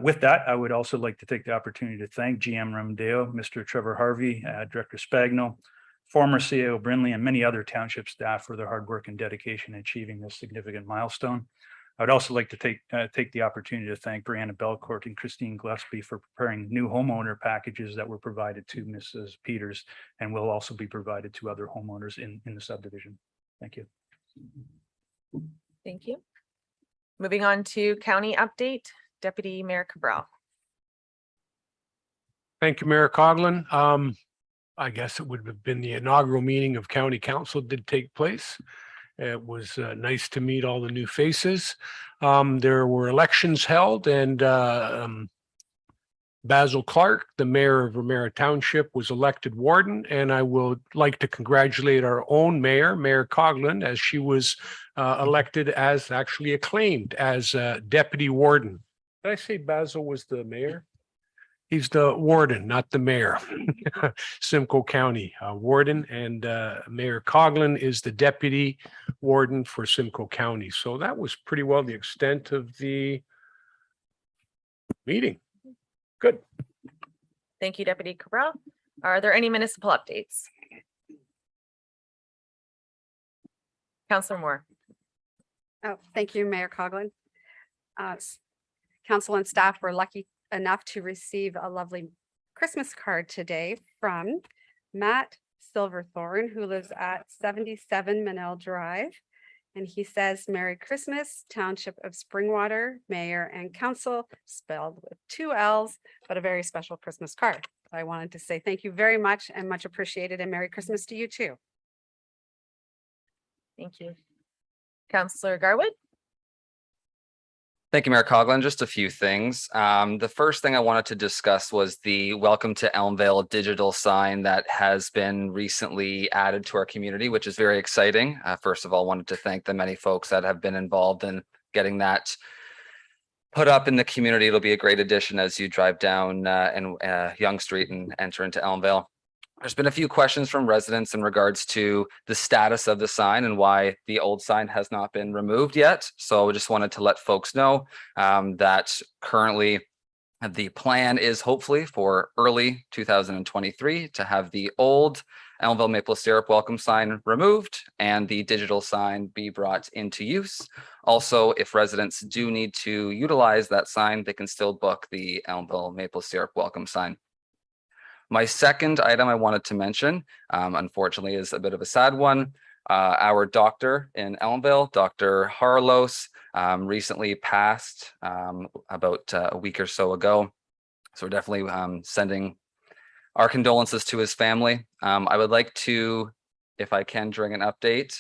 With that, I would also like to take the opportunity to thank GM Ramdeo, Mr. Trevor Harvey, Director Spagno, former CAO Brindley, and many other township staff for their hard work and dedication in achieving this significant milestone. I would also like to take the opportunity to thank Brianna Belcourt and Christine Gillespie for preparing new homeowner packages that were provided to Mrs. Peters and will also be provided to other homeowners in the subdivision. Thank you. Thank you. Moving on to county update, Deputy Mayor Cabral. Thank you, Mayor Coughlin. I guess it would have been the inaugural meeting of County Council did take place. It was nice to meet all the new faces. There were elections held and Basil Clark, the mayor of Ramera Township, was elected warden, and I would like to congratulate our own mayor, Mayor Coughlin, as she was elected as actually acclaimed as deputy warden. Did I say Basil was the mayor? He's the warden, not the mayor. Simcoe County warden, and Mayor Coughlin is the deputy warden for Simcoe County. So that was pretty well the extent of the meeting. Good. Thank you, Deputy Cabral. Are there any municipal updates? Councillor Moore. Oh, thank you, Mayor Coughlin. Council and staff were lucky enough to receive a lovely Christmas card today from Matt Silverthorne, who lives at 77 Manel Drive. And he says, Merry Christmas, Township of Springwater, Mayor and Council, spelled with 2 L's, but a very special Christmas card. I wanted to say thank you very much and much appreciated, and Merry Christmas to you too. Thank you. Councillor Garwood. Thank you, Mayor Coughlin. Just a few things. The first thing I wanted to discuss was the Welcome to Elmvale digital sign that has been recently added to our community, which is very exciting. First of all, wanted to thank the many folks that have been involved in getting that put up in the community. It'll be a great addition as you drive down Yonge Street and enter into Elmvale. There's been a few questions from residents in regards to the status of the sign and why the old sign has not been removed yet. So I just wanted to let folks know that currently the plan is hopefully for early 2023 to have the old Elmvale maple syrup welcome sign removed and the digital sign be brought into use. Also, if residents do need to utilize that sign, they can still book the Elmvale maple syrup welcome sign. My second item I wanted to mention, unfortunately, is a bit of a sad one. Our doctor in Elmvale, Dr. Harlos, recently passed about a week or so ago. So we're definitely sending our condolences to his family. I would like to if I can during an update,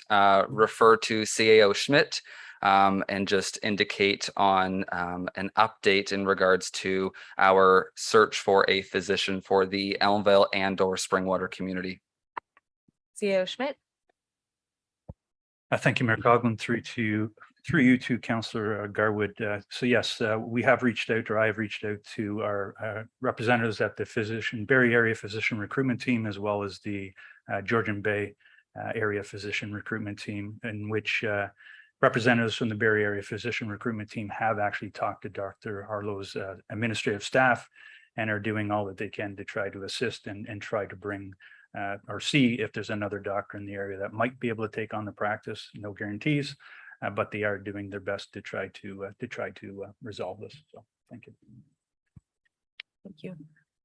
refer to CAO Schmidt and just indicate on an update in regards to our search for a physician for the Elmvale and/or Springwater community. CEO Schmidt. Thank you, Mayor Coughlin, through you to Councillor Garwood. So yes, we have reached out, or I have reached out to our representatives at the Barrie Area Physician Recruitment Team, as well as the Georgian Bay Area Physician Recruitment Team, in which representatives from the Barrie Area Physician Recruitment Team have actually talked to Dr. Harlow's administrative staff and are doing all that they can to try to assist and try to bring or see if there's another doctor in the area that might be able to take on the practice. No guarantees, but they are doing their best to try to resolve this. So thank you. Thank you.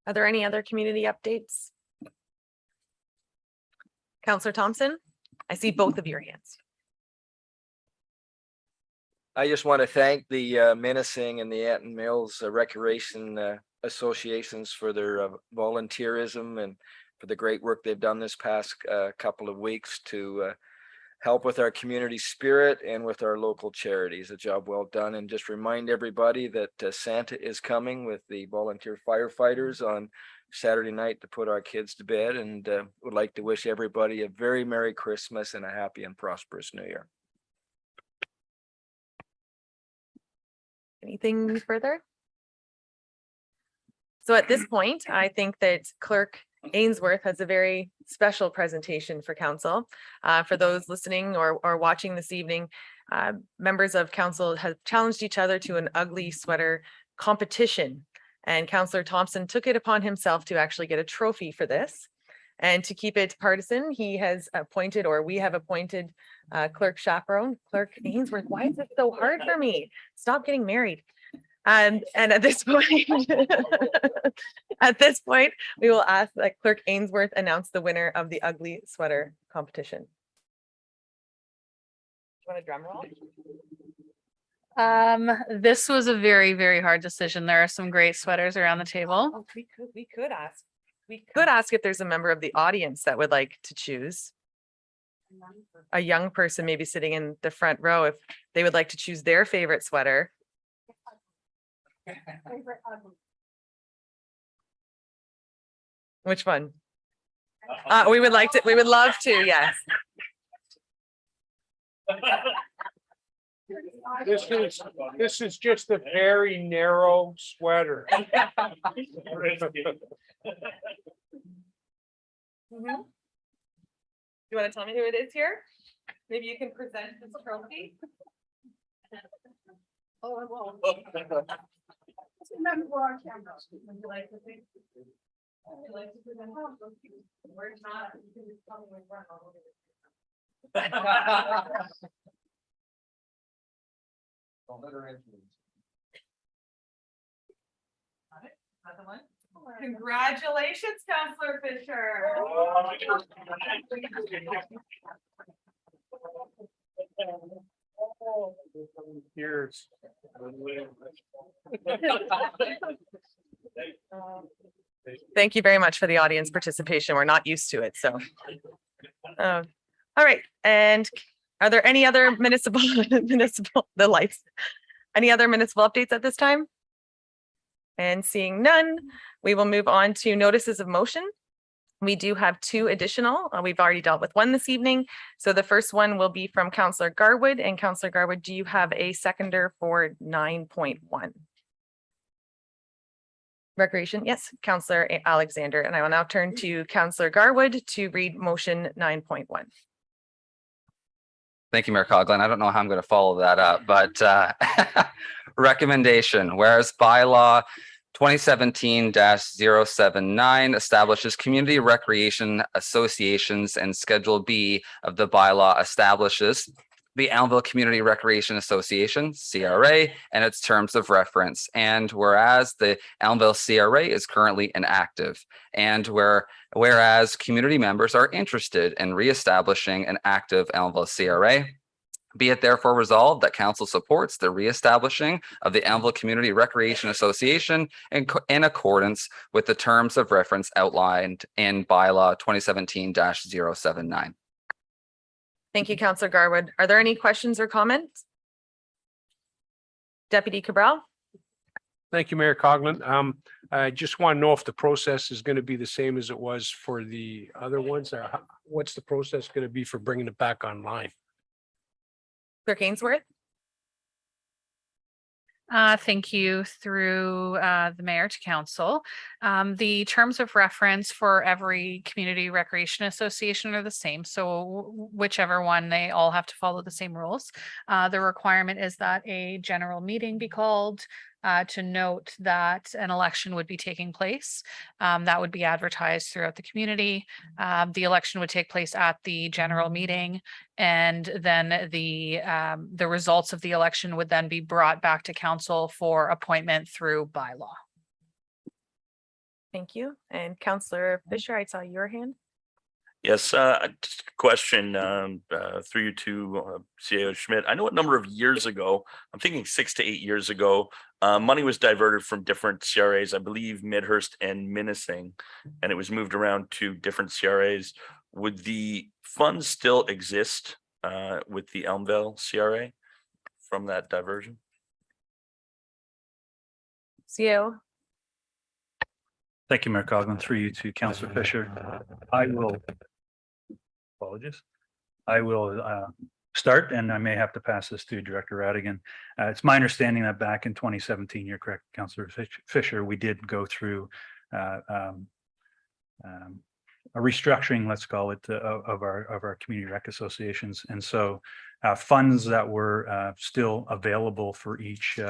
Are there any other community updates? Councillor Thompson, I see both of your hands. I just want to thank the Menacing and the Anton Mills Recreation Associations for their volunteerism and for the great work they've done this past couple of weeks to help with our community spirit and with our local charities. A job well done. And just remind everybody that Santa is coming with the volunteer firefighters on Saturday night to put our kids to bed, and would like to wish everybody a very Merry Christmas and a happy and prosperous New Year. Anything further? So at this point, I think that Clerk Ainsworth has a very special presentation for council. For those listening or watching this evening, members of council have challenged each other to an ugly sweater competition. And Councillor Thompson took it upon himself to actually get a trophy for this. And to keep it partisan, he has appointed, or we have appointed, Clerk Chaperone, Clerk Ainsworth. Why is it so hard for me? Stop getting married. And at this point, we will ask that Clerk Ainsworth announce the winner of the ugly sweater competition. Do you want a drum roll? This was a very, very hard decision. There are some great sweaters around the table. Oh, we could ask if there's a member of the audience that would like to choose. A young person maybe sitting in the front row, if they would like to choose their favorite sweater. Which one? We would love to, yes. This is just a very narrow sweater. You want to tell me who it is here? Maybe you can present this trophy. Oh, I won't. Remember our cameras. Would you like to think? Would you like to present? We're not. You can just tell me when we're on. Congratulations, Councillor Fisher. Here's. Thank you very much for the audience participation. We're not used to it, so. All right, and are there any other the lights? Any other municipal updates at this time? And seeing none, we will move on to notices of motion. We do have two additional. We've already dealt with one this evening. So the first one will be from Councillor Garwood. And Councillor Garwood, do you have a seconder for 9.1? Recreation, yes, Councillor Alexander. And I will now turn to Councillor Garwood to read motion 9.1. Thank you, Mayor Coughlin. I don't know how I'm going to follow that up, but recommendation, whereas bylaw 2017-079 establishes community recreation associations, and Schedule B of the bylaw establishes the Elmvale Community Recreation Association, CRA, and its terms of reference. And whereas the Elmvale CRA is currently inactive, and whereas community members are interested in reestablishing an active Elmvale CRA, be it therefore resolved that council supports the reestablishing of the Elmvale Community Recreation Association in accordance with the terms of reference outlined in bylaw 2017-079. Thank you, Counselor Garwood. Are there any questions or comments? Deputy Cabral? Thank you, Mayor Coughlin. I just want to know if the process is going to be the same as it was for the other ones. What's the process going to be for bringing it back online? Clerk Ainsworth? Thank you through the mayor to council. The terms of reference for every community recreation association are the same. So whichever one, they all have to follow the same rules. The requirement is that a general meeting be called to note that an election would be taking place. That would be advertised throughout the community. The election would take place at the general meeting, and then the results of the election would then be brought back to council for appointment through bylaw. Thank you. And Counselor Fisher, I saw your hand. Yes, just a question through you to CAO Schmidt. I know a number of years ago, I'm thinking 6 to 8 years ago, money was diverted from different CRAs, I believe Midhurst and Minising, and it was moved around to different CRAs. Would the funds still exist with the Elmvale CRA from that diversion? CO? Thank you, Mayor Coughlin. Through you to Councillor Fisher. Apologies. I will start, and I may have to pass this to Director Radigan. It's my understanding that back in 2017, you're correct, Councillor Fisher, we did go through a restructuring, let's call it, of our community rec associations. And so funds that were still available for each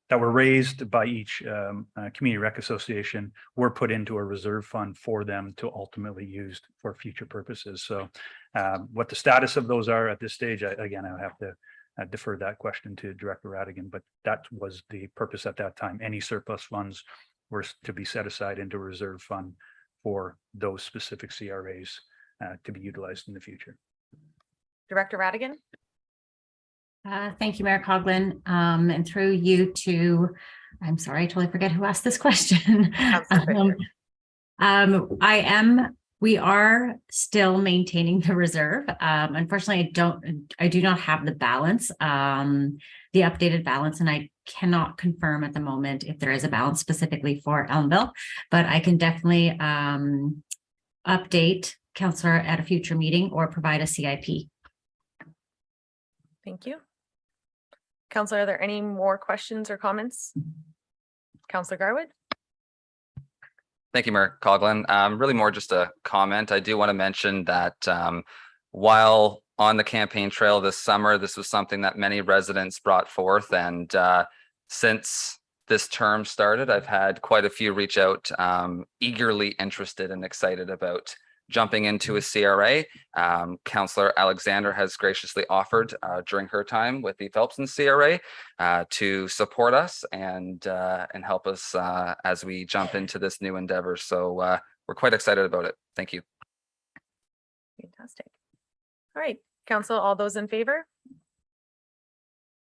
that were raised by each community rec association were put into a reserve fund for them to ultimately use for future purposes. So what the status of those are at this stage, again, I have to defer that question to Director Radigan, but that was the purpose at that time. Any surplus funds were to be set aside into a reserve fund for those specific CRAs to be utilized in the future. Director Radigan? Thank you, Mayor Coughlin. And through you to, I'm sorry, I totally forget who asked this question. We are still maintaining the reserve. Unfortunately, I do not have the balance, the updated balance, and I cannot confirm at the moment if there is a balance specifically for Elmville, but I can definitely update Councillor at a future meeting or provide a CIP. Thank you. Counselor, are there any more questions or comments? Counselor Garwood? Thank you, Mayor Coughlin. Really more just a comment. I do want to mention that while on the campaign trail this summer, this was something that many residents brought forth. And since this term started, I've had quite a few reach out eagerly interested and excited about jumping into a CRA. Councillor Alexander has graciously offered during her time with the Phelpson CRA to support us and help us as we jump into this new endeavor. So we're quite excited about it. Thank you. Fantastic. All right, Council, all those in favor?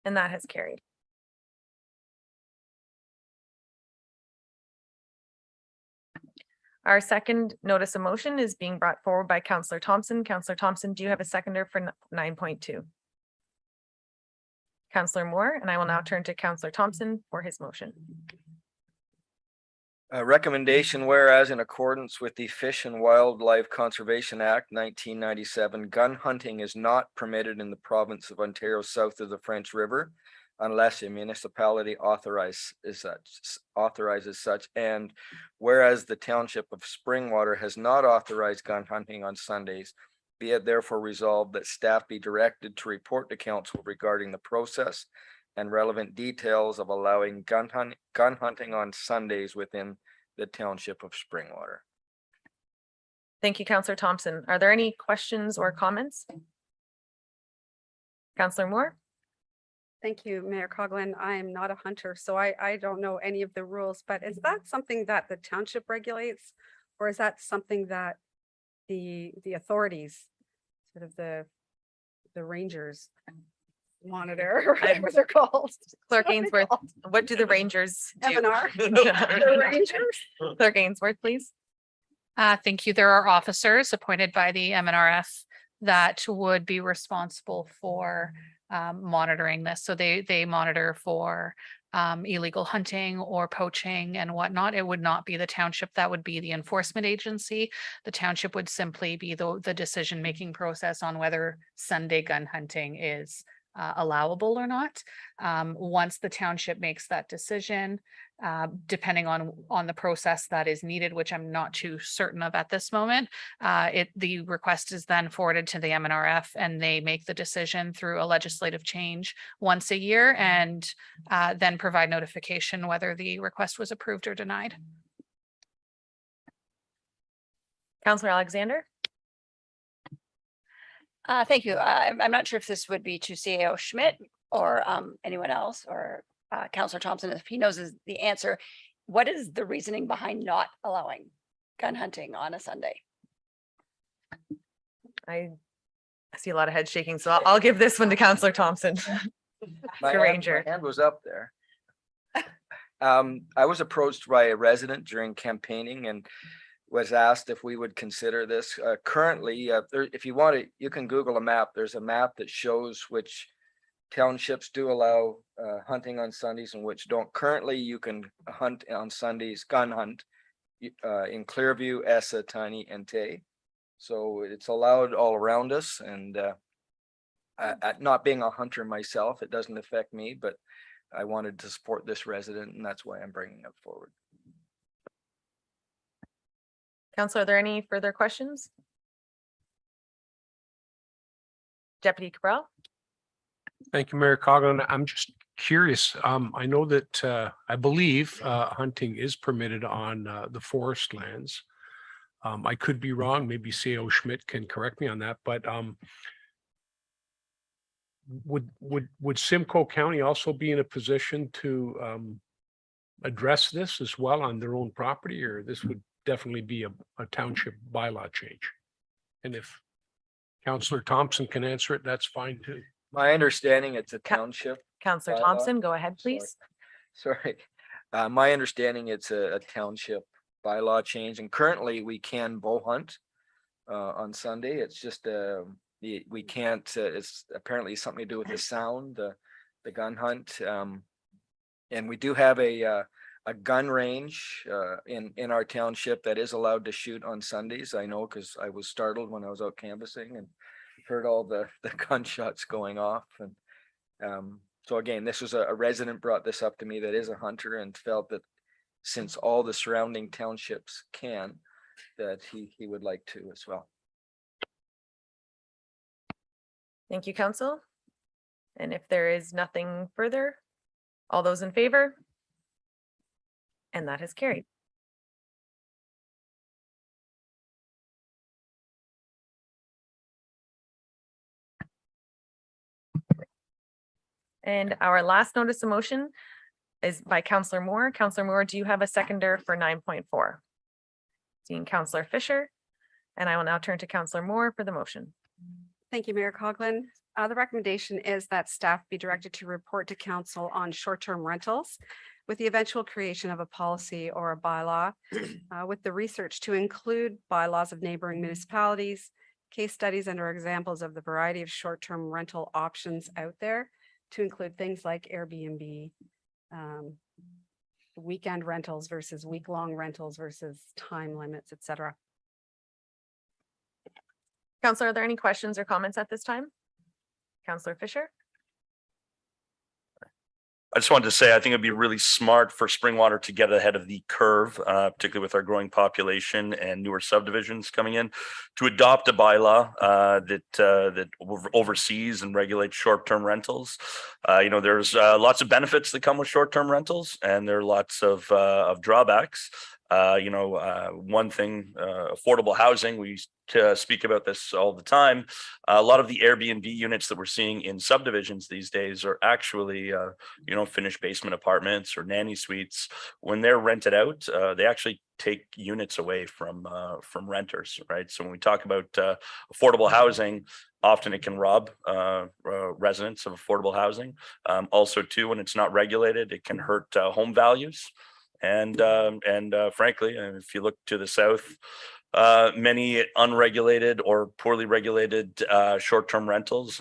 And that has carried. Our second notice of motion is being brought forward by Councillor Thompson. Councillor Thompson, do you have a seconder for 9.2? Councillor Moore, and I will now turn to Councillor Thompson for his motion. Recommendation, whereas in accordance with the Fish and Wildlife Conservation Act 1997, gun hunting is not permitted in the province of Ontario south of the French River unless a municipality authorizes such, and whereas the township of Springwater has not authorized gun hunting on Sundays, be it therefore resolved that staff be directed to report to council regarding the process and relevant details of allowing gun hunting on Sundays within the township of Springwater. Thank you, Councillor Thompson. Are there any questions or comments? Councillor Moore? Thank you, Mayor Coughlin. I am not a hunter, so I don't know any of the rules, but is that something that the township regulates? Or is that something that the authorities, sort of the rangers monitor, or whatever they're called? Clerk Ainsworth, what do the rangers do? MNR? The rangers? Clerk Ainsworth, please. Thank you. There are officers appointed by the MNRF that would be responsible for monitoring this. So they monitor for illegal hunting or poaching and whatnot. It would not be the township. That would be the enforcement agency. The township would simply be the decision-making process on whether Sunday gun hunting is allowable or not. Once the township makes that decision, depending on the process that is needed, which I'm not too certain of at this moment, the request is then forwarded to the MNRF and they make the decision through a legislative change once a year and then provide notification whether the request was approved or denied. Councillor Alexander? Thank you. I'm not sure if this would be to CAO Schmidt or anyone else or Councillor Thompson, if he knows the answer. What is the reasoning behind not allowing gun hunting on a Sunday? I see a lot of head shaking, so I'll give this one to Councillor Thompson. My Mr. Ranger. hand was up there. I was approached by a resident during campaigning and was asked if we would consider this. Currently, if you want to, you can Google a map. There's a map that shows which townships do allow hunting on Sundays and which don't. Currently, you can hunt on Sundays, gun hunt in Clearview, Essa, Tiny, and Tay. So it's allowed all around us. And not being a hunter myself, it doesn't affect me, but I wanted to support this resident, and that's why I'm bringing it forward. Councillor, are there any further questions? Deputy Cabral? Thank you, Mayor Coughlin. I'm just curious. I know that I believe hunting is permitted on the forest lands. I could be wrong. Maybe CAO Schmidt can correct me on that, but would Simcoe County also be in a position to address this as well on their own property, or this would definitely be a township bylaw change? And if Councillor Thompson can answer it, that's fine too. My understanding, it's a township. Councillor bylaw. Thompson, go ahead, please. Sorry. My understanding, it's a township bylaw change, and currently we can bow hunt on Sunday. It's just we can't. It's apparently something to do with the sound, the gun hunt, and we do have a gun range in our township that is allowed to shoot on Sundays. I know because I was startled when I was out canvassing and heard all the gunshots going off. And so again, this was a resident brought this up to me that is a hunter and felt that since all the surrounding townships can, that he would like to as well. Thank you, Council. And if there is nothing further, all those in favor? And that is carried. And our last notice of motion is by Councillor Moore. Councillor Moore, do you have a seconder for 9.4? Seeing Councillor Fisher, and I will now turn to Councillor Moore for the motion. Thank you, Mayor Coughlin. The recommendation is that staff be directed to report to council on short-term rentals with the eventual creation of a policy or a bylaw with the research to include bylaws of neighboring municipalities, case studies and or examples of the variety of short-term rental options out there, to include things like Airbnb, weekend rentals versus week-long rentals versus time limits, etc. Councillor, are there any questions or comments at this time? Councillor Fisher? I just wanted to say, I think it'd be really smart for Springwater to get ahead of the curve, particularly with our growing population and newer subdivisions coming in, to adopt a bylaw that oversees and regulates short-term rentals. There's lots of benefits that come with short-term rentals, and there are lots of drawbacks. One thing, affordable housing, we speak about this all the time. A lot of the Airbnb units that we're seeing in subdivisions these days are actually, finished basement apartments or nanny suites. When they're rented out, they actually take units away from renters, right? So when we talk about affordable housing, often it can rob residents of affordable housing. Also, too, when it's not regulated, it can hurt home values. And frankly, if you look to the south, many unregulated or poorly regulated short-term rentals.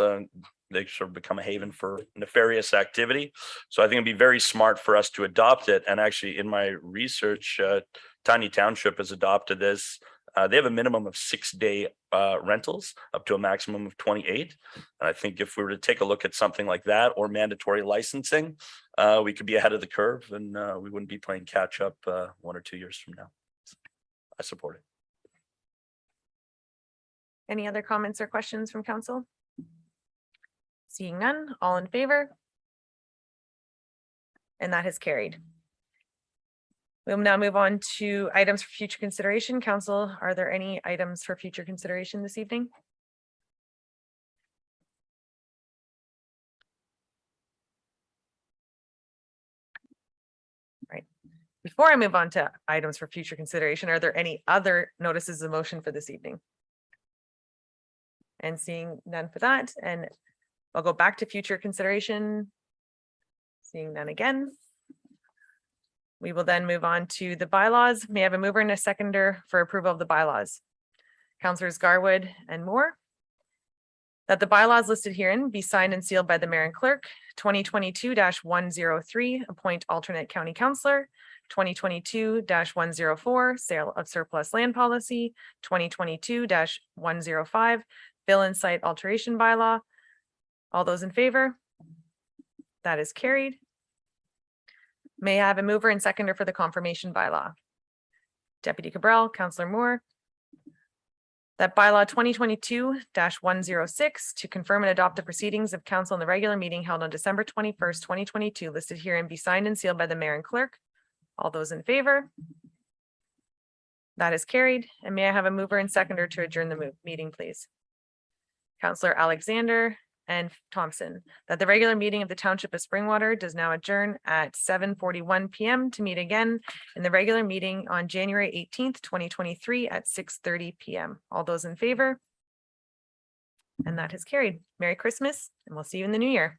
They sort of become a haven for nefarious activity. So I think it'd be very smart for us to adopt it. And actually, in my research, Tiny Township has adopted this. They have a minimum of 6-day rentals up to a maximum of 28. And I think if we were to take a look at something like that or mandatory licensing, we could be ahead of the curve and we wouldn't be playing catch up 1 or 2 years from now. I support it. Any other comments or questions from council? Seeing none, all in favor? And that has carried. We'll now move on to items for future consideration. Council, are there any items for future consideration this evening? Right. Before I move on to items for future consideration, are there any other notices of motion for this evening? And seeing none for that, and I'll go back to future consideration. Seeing none again. We will then move on to the bylaws. May I have a mover and a seconder for approval of the bylaws? Councillors Garwood and Moore. That the bylaws listed herein be signed and sealed by the mayor and clerk. 2022-103, appoint alternate county councillor. 2022-104, sale of surplus land policy. 2022-105, bill and site alteration bylaw. All those in favor? That is carried. May I have a mover and seconder for the confirmation bylaw? Deputy Cabral, Councillor Moore. That bylaw 2022-106 to confirm and adopt the proceedings of council in the regular meeting held on December 21st, 2022, listed here and be signed and sealed by the mayor and clerk. All those in favor? That is carried. And may I have a mover and seconder to adjourn the meeting, please? Councillor Alexander and Thompson, that the regular meeting of the Township of Springwater does now adjourn at 7:41 PM to meet again in the regular meeting on January 18th, 2023 at 6:30 PM. All those in favor? And that is carried. Merry Christmas, and we'll see you in the new year.